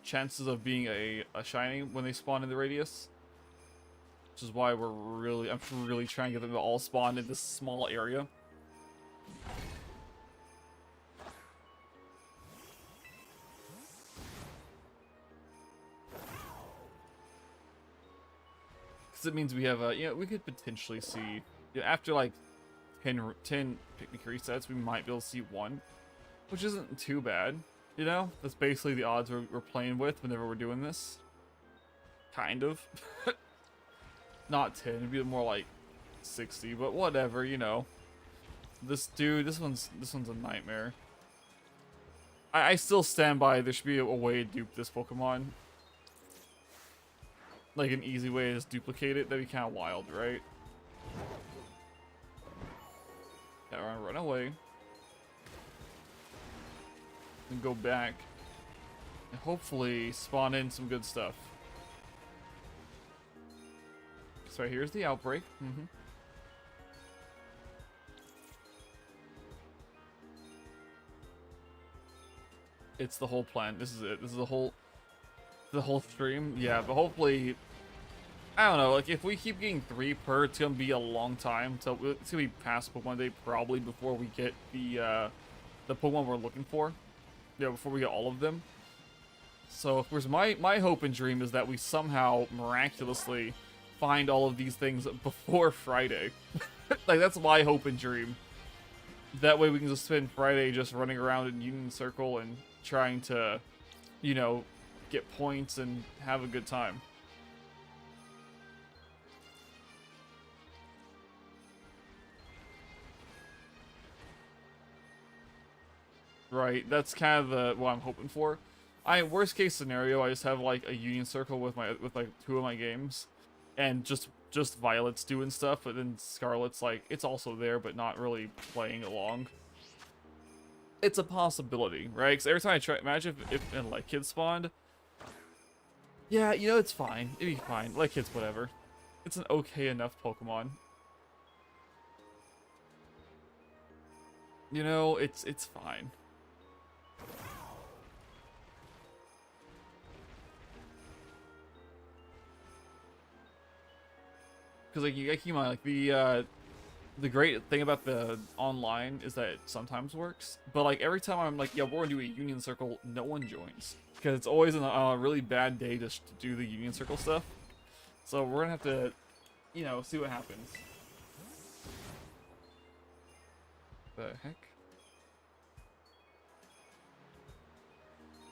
chances of being a shiny when they spawn in the radius. Which is why I'm really trying to get them to all spawn in this small area. Because it means we have a, you know, we could potentially see, you know, after like 10 picnic resets, we might be able to see one, which isn't too bad, you know? That's basically the odds we're playing with whenever we're doing this. Kind of. Not 10, it'd be more like 60, but whatever, you know. This dude, this one's a nightmare. I still stand by there should be a way to dupe this Pokemon. Like an easy way to just duplicate it. That'd be kind of wild, right? Yeah, run away. And go back. And hopefully spawn in some good stuff. So here's the outbreak. It's the whole plan. This is it. This is the whole stream. Yeah, but hopefully, I don't know. Like if we keep getting 3 per, it's gonna be a long time. So it's gonna be past Pokemon Day probably before we get the Pokemon we're looking for. Yeah, before we get all of them. So of course, my hope and dream is that we somehow miraculously find all of these things before Friday. Like that's my hope and dream. That way we can just spend Friday just running around in Union Circle and trying to, you know, get points and have a good time. Right, that's kind of what I'm hoping for. Worst case scenario, I just have like a Union Circle with like 2 of my games, and just Violet's doing stuff, but then Scarlet's like it's also there, but not really playing along. It's a possibility, right? Because every time I try, imagine if like kids spawned. Yeah, you know it's fine. It'd be fine. Like kids, whatever. It's an okay enough Pokemon. You know, it's fine. Because like you gotta keep in mind, like the great thing about the online is that it sometimes works, but like every time I'm like, yeah, we're gonna do a Union Circle, no one joins because it's always a really bad day to do the Union Circle stuff. So we're gonna have to, you know, see what happens. The heck?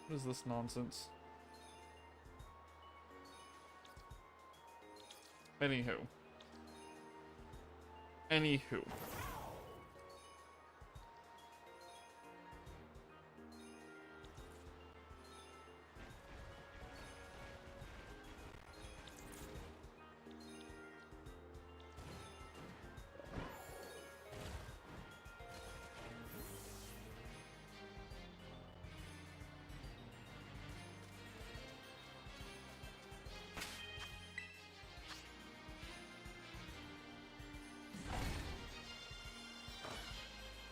What is this nonsense? Anywho.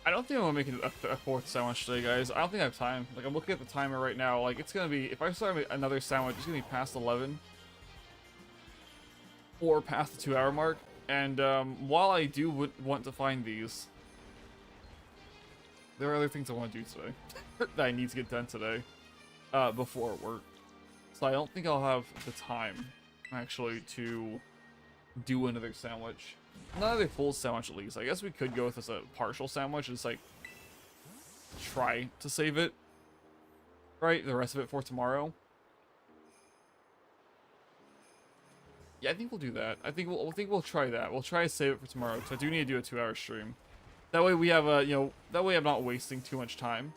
I don't think I'm gonna make it a 4th sandwich today, guys. I don't think I have time. Like, I'm looking at the timer right now. Like, it's gonna be, if I start another sandwich, it's gonna be past 11. Or past the 2-hour mark. And, while I do want to find these, there are other things I want to do today. That I need to get done today. Before work. So I don't think I'll have the time, actually, to do another sandwich. Not another full sandwich at least. I guess we could go with this a partial sandwich and just like try to save it. Right? The rest of it for tomorrow. Yeah, I think we'll do that. I think we'll try that. We'll try to save it for tomorrow, because I do need to do a 2-hour stream. That way we have a, you know, that way I'm not wasting too much time.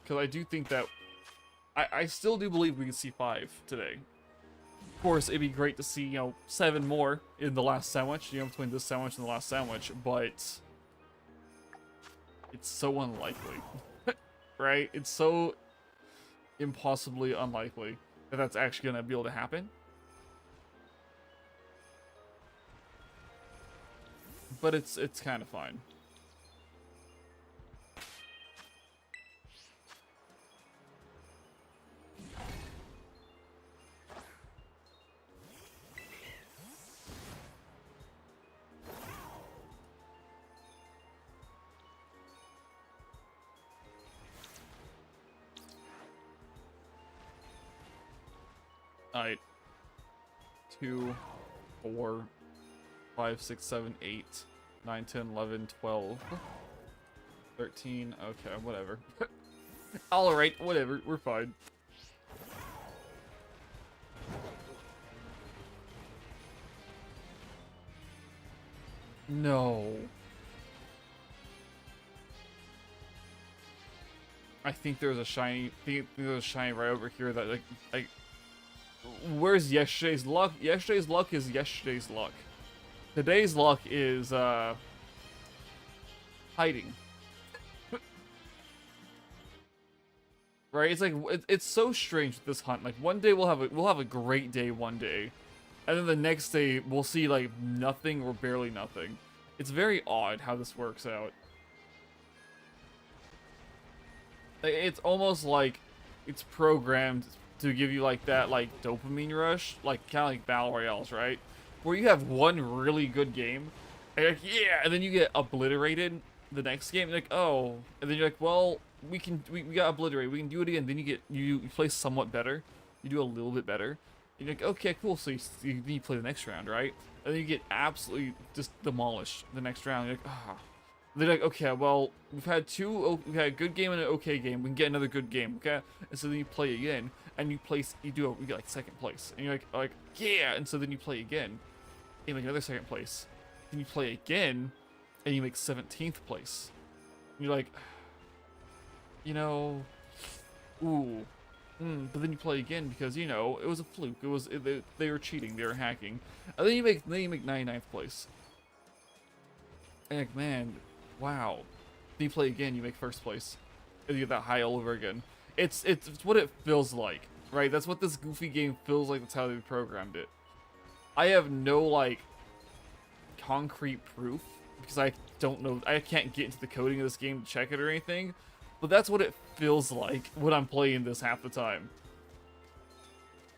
Because I do think that I still do believe we can see 5 today. Of course, it'd be great to see, you know, 7 more in the last sandwich, you know, between this sandwich and the last sandwich, but it's so unlikely, right? It's so impossibly unlikely that that's actually going to be able to happen. But it's kind of fine. Alright. 2, 4, 5, 6, 7, 8, 9, 10, 11, 12, 13. Okay, whatever. Alright, whatever. We're fine. No. I think there's a shiny. I think there's a shiny right over here that like. Where's yesterday's luck? Yesterday's luck is yesterday's luck. Today's luck is hiding. Right? It's like it's so strange with this hunt. Like one day we'll have a great day one day, and then the next day we'll see like nothing or barely nothing. It's very odd how this works out. It's almost like it's programmed to give you like that like dopamine rush, like kind of like battle royales, right? Where you have one really good game, and you're like, yeah, and then you get obliterated the next game. You're like, oh, and then you're like, well, we got obliterated. We can do it again. Then you play somewhat better. You do a little bit better. And you're like, okay, cool. So you play the next round, right? And then you get absolutely just demolished the next round. You're like, ah. They're like, okay, well, we've had a good game and an okay game. We can get another good game, okay? And so then you play again, and you get like second place, and you're like, yeah. And so then you play again, and you make another second place. Then you play again, and you make 17th place. And you're like, you know, ooh, but then you play again because you know it was a fluke. They were cheating, they were hacking, and then you make 99th place. And like, man. Wow. Then you play again, you make first place. And you get that high all over again. It's what it feels like, right? That's what this goofy game feels like. That's how they programmed it. I have no, like, concrete proof, because I don't know. I can't get into the coding of this game to check it or anything. But that's what it feels like when I'm playing this half the time.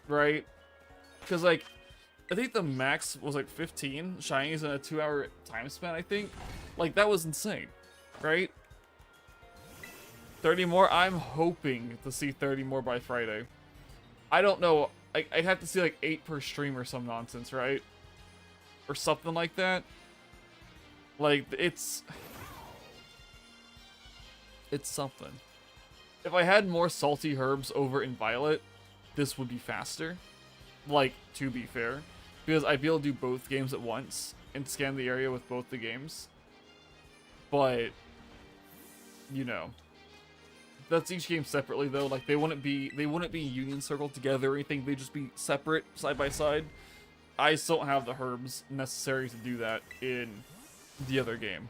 Right? Because, like, I think the max was like 15 shinies in a 2-hour time span, I think. Like, that was insane, right? 30 more? I'm hoping to see 30 more by Friday. I don't know. I'd have to see like 8 per stream or some nonsense, right? Or something like that. Like, it's something. If I had more salty herbs over in Violet, this would be faster. Like, to be fair. Because I'd be able to do both games at once and scan the area with both the games. But, you know, that's each game separately though. Like they wouldn't be union circled together or anything. They'd just be separate, side by side. I still don't have the herbs necessary to do that in the other game.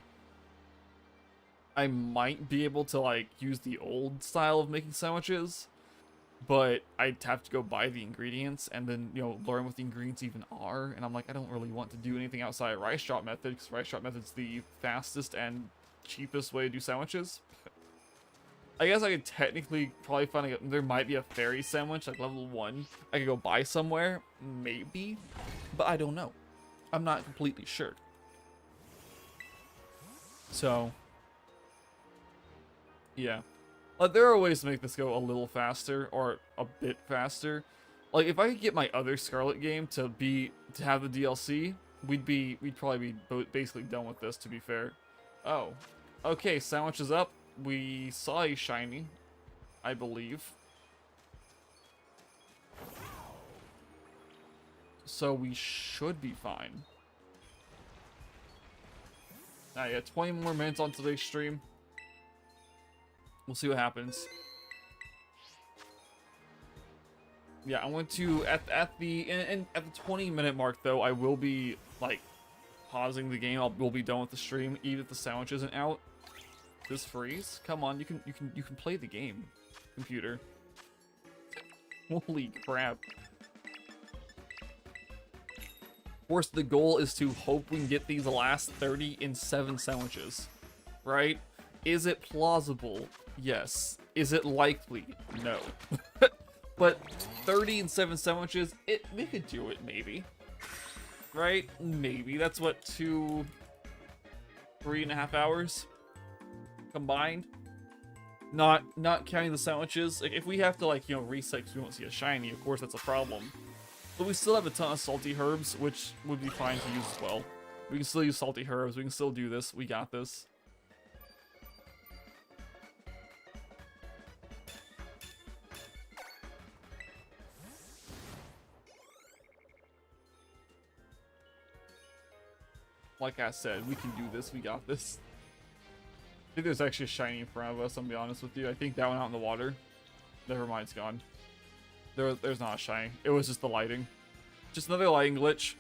I might be able to like use the old style of making sandwiches, but I'd have to go buy the ingredients and then, you know, learn what the ingredients even are. And I'm like, I don't really want to do anything outside rice drop method, because rice drop method's the fastest and cheapest way to do sandwiches. I guess I could technically probably find there might be a fairy sandwich, like level 1. I could go buy somewhere, maybe, but I don't know. I'm not completely sure. So, yeah. There are ways to make this go a little faster, or a bit faster. Like, if I could get my other Scarlet game to have the DLC, we'd probably be basically done with this, to be fair. Oh. Okay, sandwich is up. We saw a shiny, I believe. So we should be fine. Yeah, 20 more minutes on today's stream. We'll see what happens. Yeah, I want to at the 20-minute mark though. I will be like pausing the game. We'll be done with the stream, even if the sandwich isn't out. This freeze? Come on, you can play the game, computer. Holy crap! Of course, the goal is to hope we can get these last 30 in 7 sandwiches, right? Is it plausible? Yes. Is it likely? No. But 30 in 7 sandwiches, we could do it, maybe. Right? Maybe. That's what, 3.5 hours combined? Not counting the sandwiches. Like, if we have to, like, you know, reset because we won't see a shiny, of course that's a problem. But we still have a ton of salty herbs, which would be fine to use as well. We can still use salty herbs. We can still do this. We got this. Like I said, we can do this. We got this. I think there's actually a shiny in front of us, I'm gonna be honest with you. I think that went out in the water. Never mind, it's gone. There's not a shiny. It was just the lighting. Just another lighting glitch.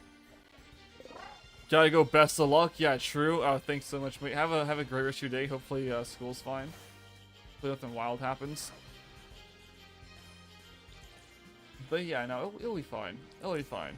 Gotta go best of luck. Yeah, true. Thanks so much, mate. Have a great rest of your day. Hopefully school's fine. Hopefully nothing wild happens. But yeah, no, it'll be fine. It'll be fine.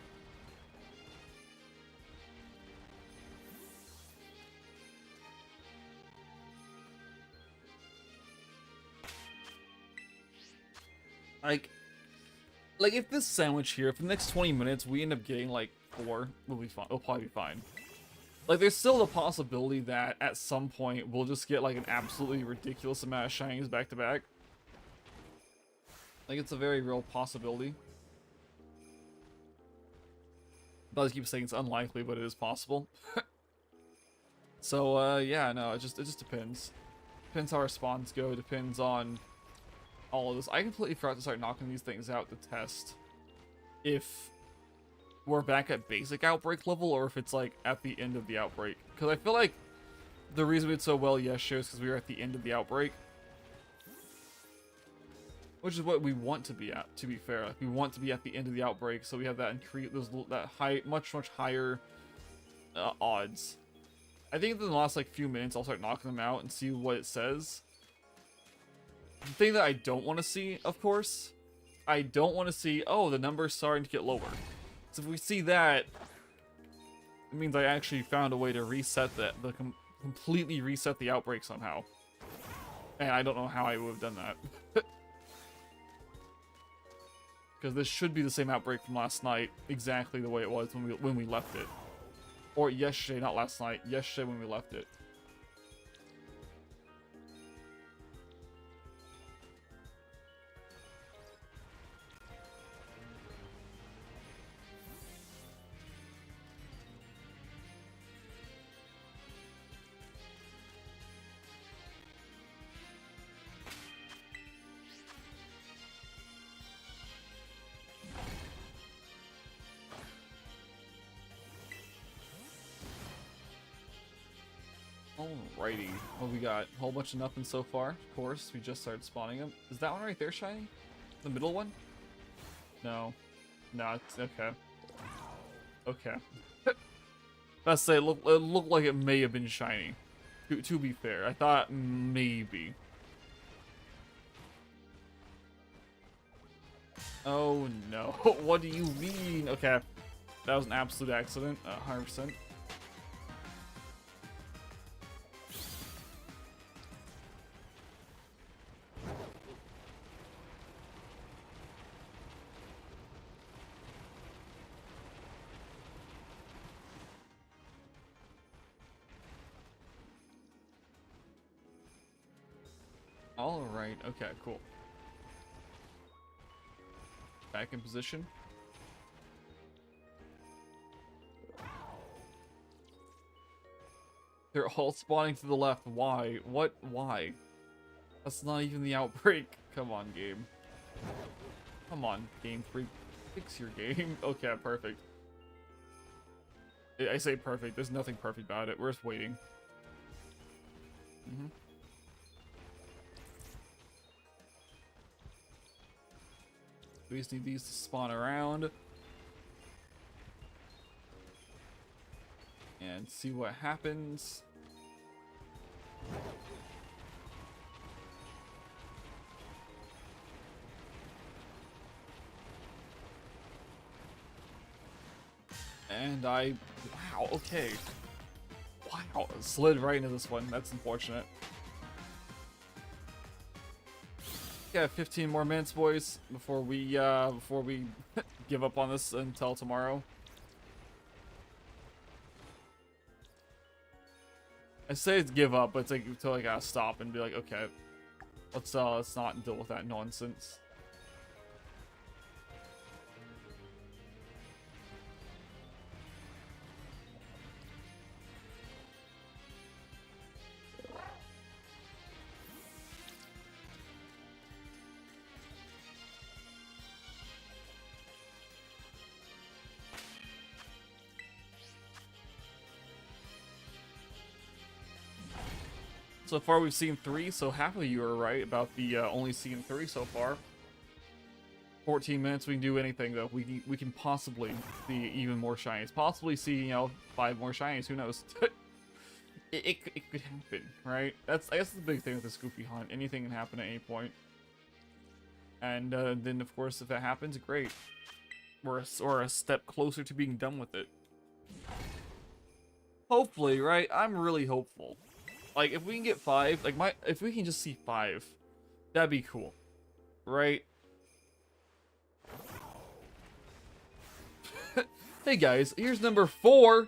Like if this sandwich here, if the next 20 minutes we end up getting like 4, we'll be fine. It'll probably be fine. Like there's still the possibility that at some point we'll just get like an absolutely ridiculous amount of shinies back to back. Like it's a very real possibility. I keep saying it's unlikely, but it is possible. So yeah, no, it just depends. Depends how our spawns go. Depends on all of this. I completely forgot to start knocking these things out to test if we're back at basic outbreak level or if it's like at the end of the outbreak. Because I feel like the reason we did so well yesterday is because we were at the end of the outbreak. Which is what we want to be at, to be fair. Like, we want to be at the end of the outbreak, so we have that increase, that much higher odds. I think in the last like few minutes I'll start knocking them out and see what it says. The thing that I don't want to see, of course, I don't want to see, oh, the number's starting to get lower. So if we see that, it means I actually found a way to reset completely reset the outbreak somehow. And I don't know how I would have done that. Because this should be the same outbreak from last night, exactly the way it was when we left it. Or yesterday, not last night, yesterday when we left it. Alrighty, what we got? A whole bunch of nothing so far. Of course, we just started spawning them. Is that one right there shiny? The middle one? No. No, it's okay. Okay. Let's say it looked like it may have been shiny. To be fair, I thought maybe. Oh no, what do you mean? Okay, that was an absolute accident, 100%. Alright, okay, cool. Back in position. They're all spawning to the left. Why? What? Why? That's not even the outbreak. Come on, game. Come on, Game Freak. Fix your game. Okay, perfect. I say perfect. There's nothing perfect about it. We're just waiting. We just need these to spawn around. And see what happens. And wow, okay. Wow, slid right into this one. That's unfortunate. Yeah, 15 more minutes, boys, before we give up on this until tomorrow. I say it's give up, but it's like until I gotta stop and be like, okay, let's not deal with that nonsense. So far we've seen 3, so half of you are right about the only seeing 3 so far. 14 minutes, we can do anything though. We can possibly see even more shinies. Possibly see, you know, 5 more shinies, who knows? it could happen, right? I guess that's the big thing with this goofy hunt. Anything can happen at any point. And then of course if that happens, great. We're a step closer to being done with it. Hopefully, right? I'm really hopeful. Like, if we can get 5, like, if we can just see 5, that'd be cool. Right? Hey guys, here's number 4.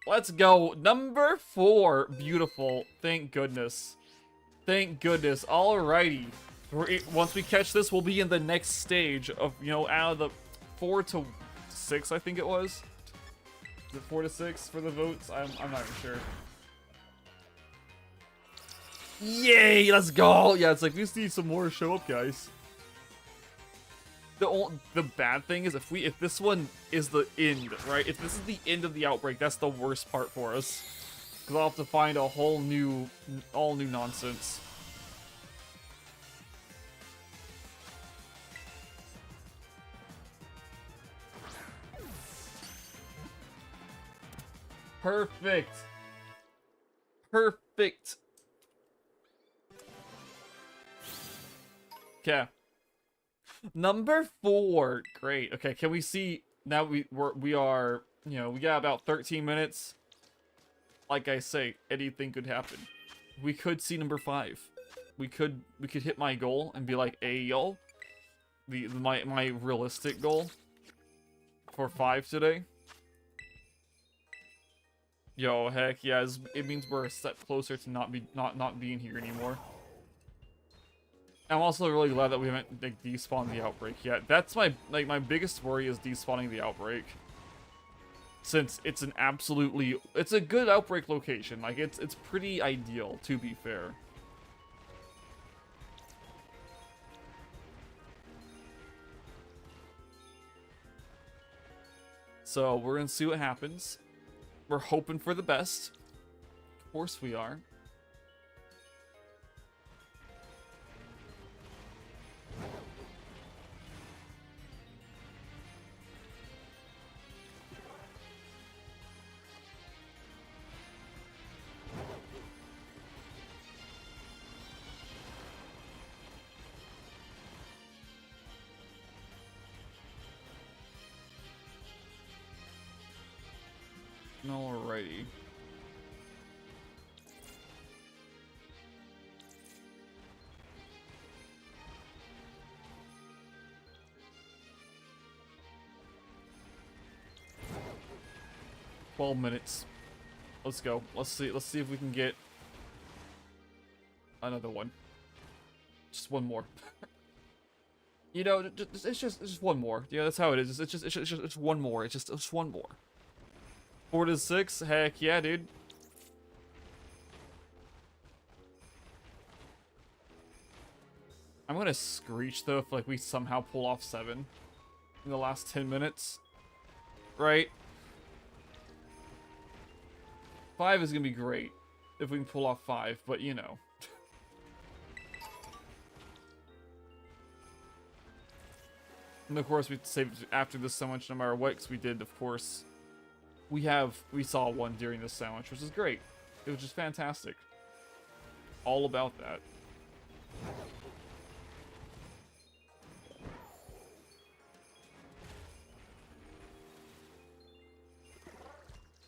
Let's go. Number 4. Beautiful. Thank goodness. Thank goodness. Alrighty. Once we catch this, we'll be in the next stage of, you know, out of the 4 to 6, I think it was. Is it 4 to 6 for the votes? I'm not even sure. Yay, let's go! Yeah, it's like, we just need some more show up, guys. The bad thing is if this one is the end, right? If this is the end of the outbreak, that's the worst part for us. Because I'll have to find a whole new, all new nonsense. Perfect. Perfect. Okay. Number 4. Great. Okay, can we see now we are, you know, we got about 13 minutes. Like I say, anything could happen. We could see number 5. We could hit my goal and be like, "Hey, yo." My realistic goal for 5 today. Yo, heck yeah, it means we're a step closer to not being here anymore. I'm also really glad that we haven't like despawned the outbreak yet. That's my biggest worry is despawning the outbreak. Since it's it's a good outbreak location. Like it's pretty ideal, to be fair. So we're gonna see what happens. We're hoping for the best. Of course we are. Alrighty. "12 minutes. Let's go. Let's see if we can get another one. Just one more. You know, it's just one more. Yeah, that's how it is. It's just one more. It's just one more. 4 to 6? Heck yeah, dude. I'm gonna screech though if like we somehow pull off 7 in the last 10 minutes. Right? 5 is gonna be great if we can pull off 5, but you know. And of course we saved after this sandwich no matter what, because we did, of course. We saw one during this sandwich, which is great. It was just fantastic. All about that.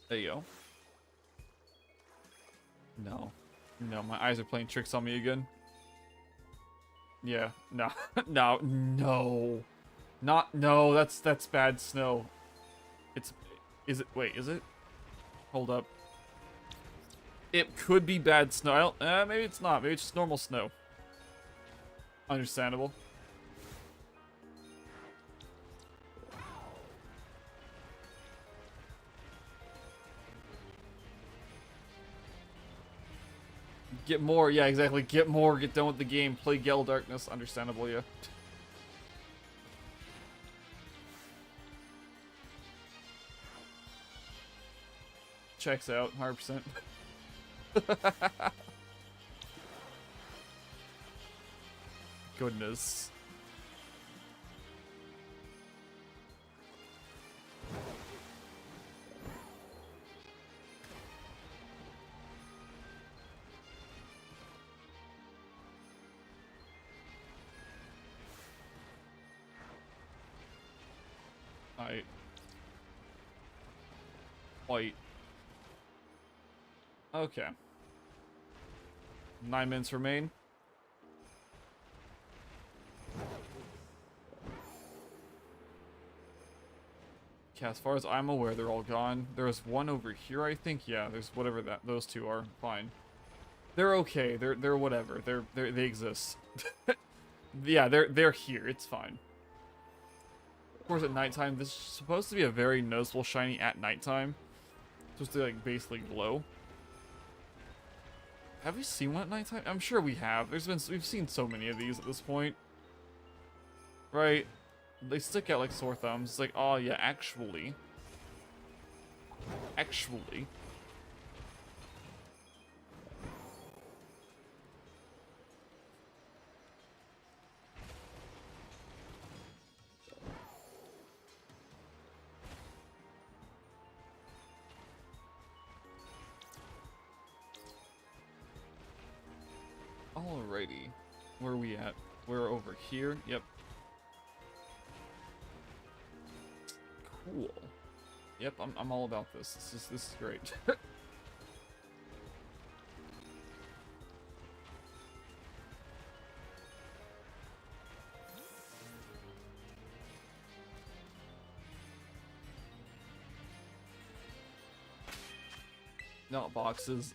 There you go. No. No, my eyes are playing tricks on me again. Yeah, no. No. No, that's bad snow. Wait, is it? Hold up. It could be bad snow. Maybe it's not. Maybe it's just normal snow. Understandable. Get more. Yeah, exactly. Get more. Get done with the game. Play Gale Darkness. Understandable, yeah. Checks out, 100%. goodness. Alright. White. Okay. 9 minutes remain. Okay, as far as I'm aware, they're all gone. There's one over here, I think. Yeah, there's whatever that those two are. Fine. They're okay. They're whatever. They exist. Yeah, they're here. It's fine. Of course, at nighttime, this is supposed to be a very noticeable shiny at nighttime. Supposed to like basically glow. Have we seen one at nighttime? I'm sure we have. We've seen so many of these at this point. Right? They stick out like sore thumbs. It's like, oh yeah, actually. Actually. Alrighty. Where are we at? We're over here. Yep. Cool. Yep, I'm all about this. This is great. Not boxes.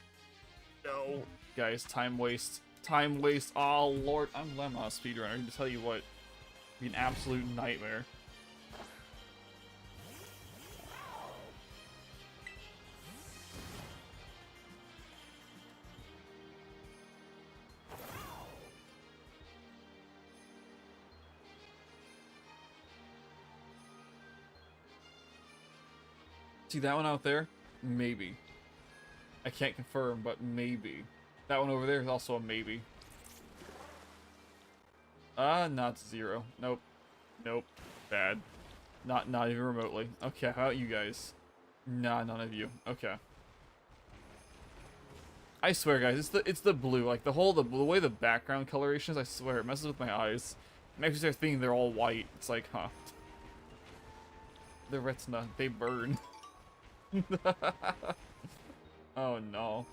No. Guys, time waste. Time waste. Oh, Lord. I'm not a speedrunner. I can tell you what. It'd be an absolute nightmare. See that one out there? Maybe. I can't confirm, but maybe. That one over there is also a maybe. Not 0. Nope. Nope. Bad. Not even remotely. Okay, how about you guys? Nah, none of you. Okay. I swear, guys, it's the blue. Like the way the background coloration is. I swear, it messes with my eyes. Makes me start thinking they're all white. It's like, huh? The retina, they burn. Oh no.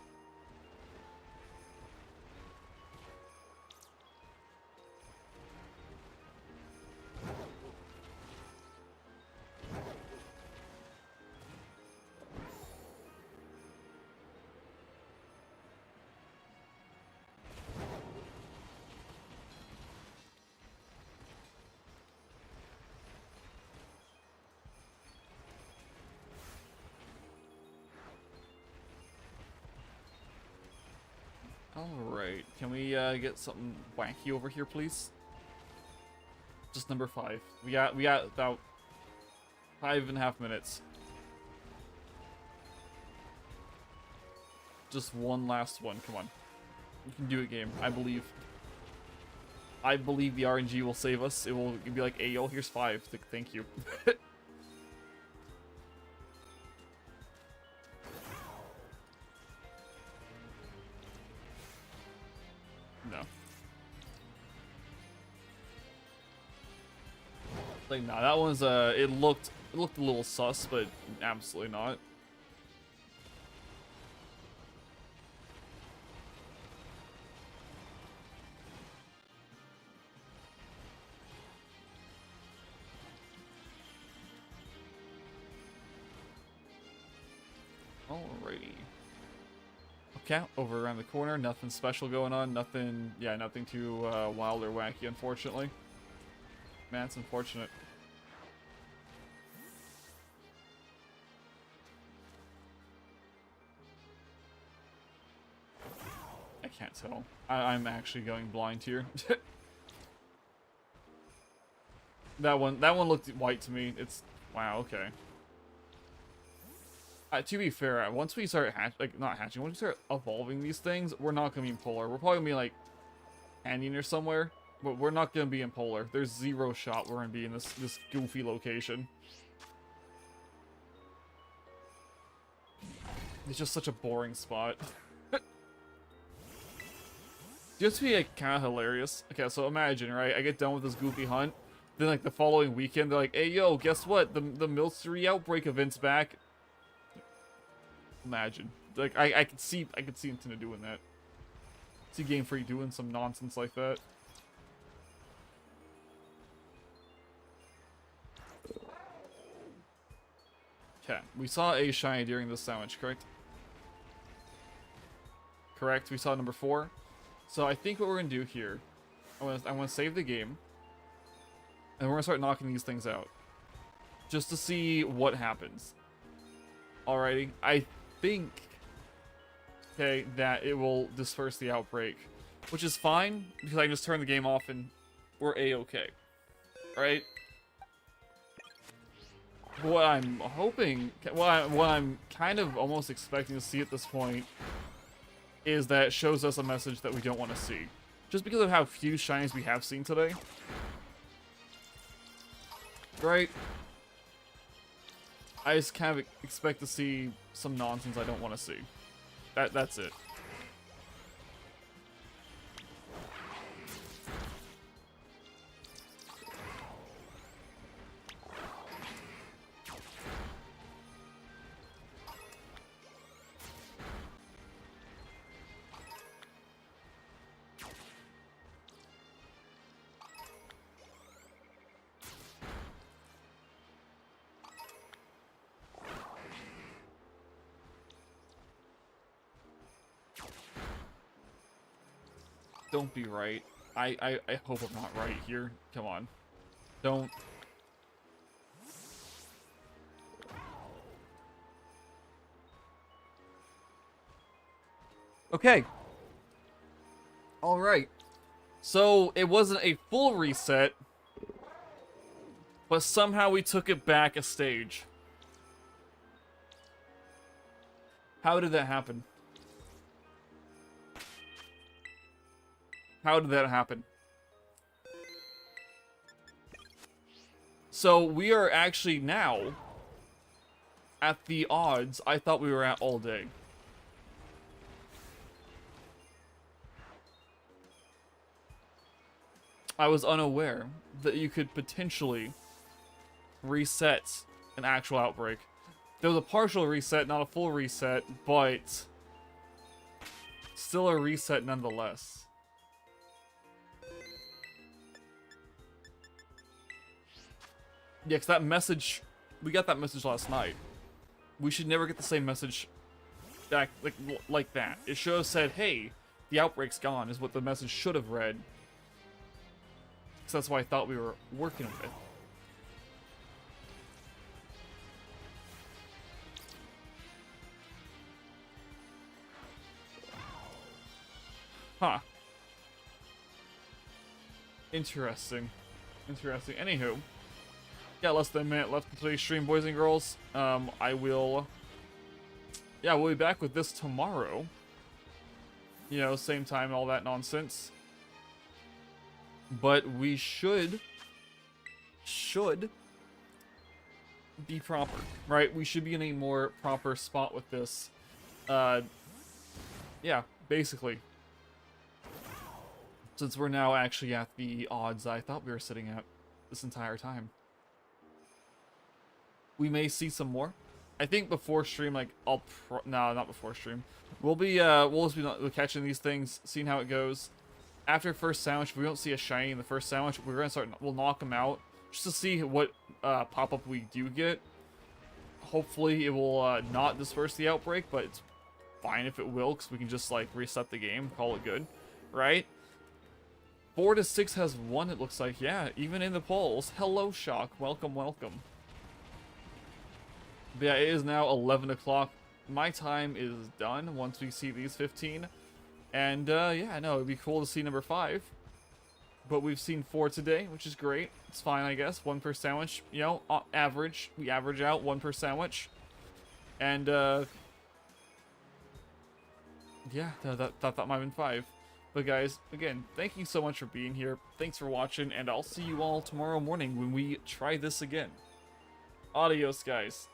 Alright, can we get something wacky over here, please? Just number 5. We got about 5.5 minutes. Just one last one, come on. You can do it, game. I believe. I believe the RNG will save us. It will be like, hey, yo, here's 5. Thank you. No. Like, nah, that one's, it looked a little sus, but absolutely not. Alrighty. Okay, over around the corner, nothing special going on, nothing too wild or wacky, unfortunately. Man, it's unfortunate. I can't tell. I'm actually going blind here. That one looked white to me. It's, wow, okay. To be fair, once we start not hatching, once we start evolving these things, we're not gonna be in polar. We're probably gonna be like canyon or somewhere. But we're not gonna be in Polar. There's zero shot we're gonna be in this goofy location. It's just such a boring spot. Just to be like kind of hilarious. Okay, so imagine, right? I get done with this goofy hunt. Then like the following weekend, they're like, "Hey, yo, guess what? The Milcery outbreak event's back." Imagine, like I could see Nintendo doing that. See Game Freak doing some nonsense like that. Okay, we saw a shiny during this sandwich, correct? Correct. We saw number 4. So I think what we're gonna do here, I'm gonna save the game, and we're gonna start knocking these things out, just to see what happens. Alrighty, I think, okay, that it will disperse the outbreak, which is fine because I just turn the game off and we're a-okay, right? What I'm hoping, what I'm kind of almost expecting to see at this point, is that it shows us a message that we don't want to see. Just because of how few shinies we have seen today. Right? I just kind of expect to see some nonsense I don't want to see. That's it. Don't be right. I hope I'm not right here. Come on. Don't. Okay. Alright. So, it wasn't a full reset, but somehow we took it back a stage. How did that happen? How did that happen? So we are actually now at the odds I thought we were at all day. I was unaware that you could potentially reset an actual outbreak. There was a partial reset, not a full reset, but still a reset nonetheless. Yeah, because that message, we got that message last night. We should never get the same message back like that. It should have said, hey, the outbreak's gone, is what the message should have read. So that's why I thought we were working with it. Huh. Interesting. Interesting. Anywho. Yeah, less than a minute left to today's stream, boys and girls. I will... Yeah, we'll be back with this tomorrow. You know, same time, all that nonsense. But we should be proper, right? We should be in a more proper spot with this. Yeah, basically. Since we're now actually at the odds I thought we were sitting at this entire time. We may see some more. I think before stream, like, no, not before stream. We'll just be catching these things, seeing how it goes. After first sandwich, if we don't see a shiny in the first sandwich, we'll knock them out just to see what pop-up we do get. Hopefully it will not disperse the outbreak, but it's fine if it will, because we can just like reset the game, call it good, right? 4 to 6 has won, it looks like. Yeah, even in the polls. Hello, Shock. Welcome, welcome. But yeah, it is now 11 o'clock. My time is done once we see these 15. And, yeah, no, it'd be cool to see number 5. But we've seen 4 today, which is great. It's fine, I guess. 1 per sandwich. You know, average. We average out 1 per sandwich. And, yeah, that might have been 5. But guys, again, thank you so much for being here. Thanks for watching, and I'll see you all tomorrow morning when we try this again. Adios, guys.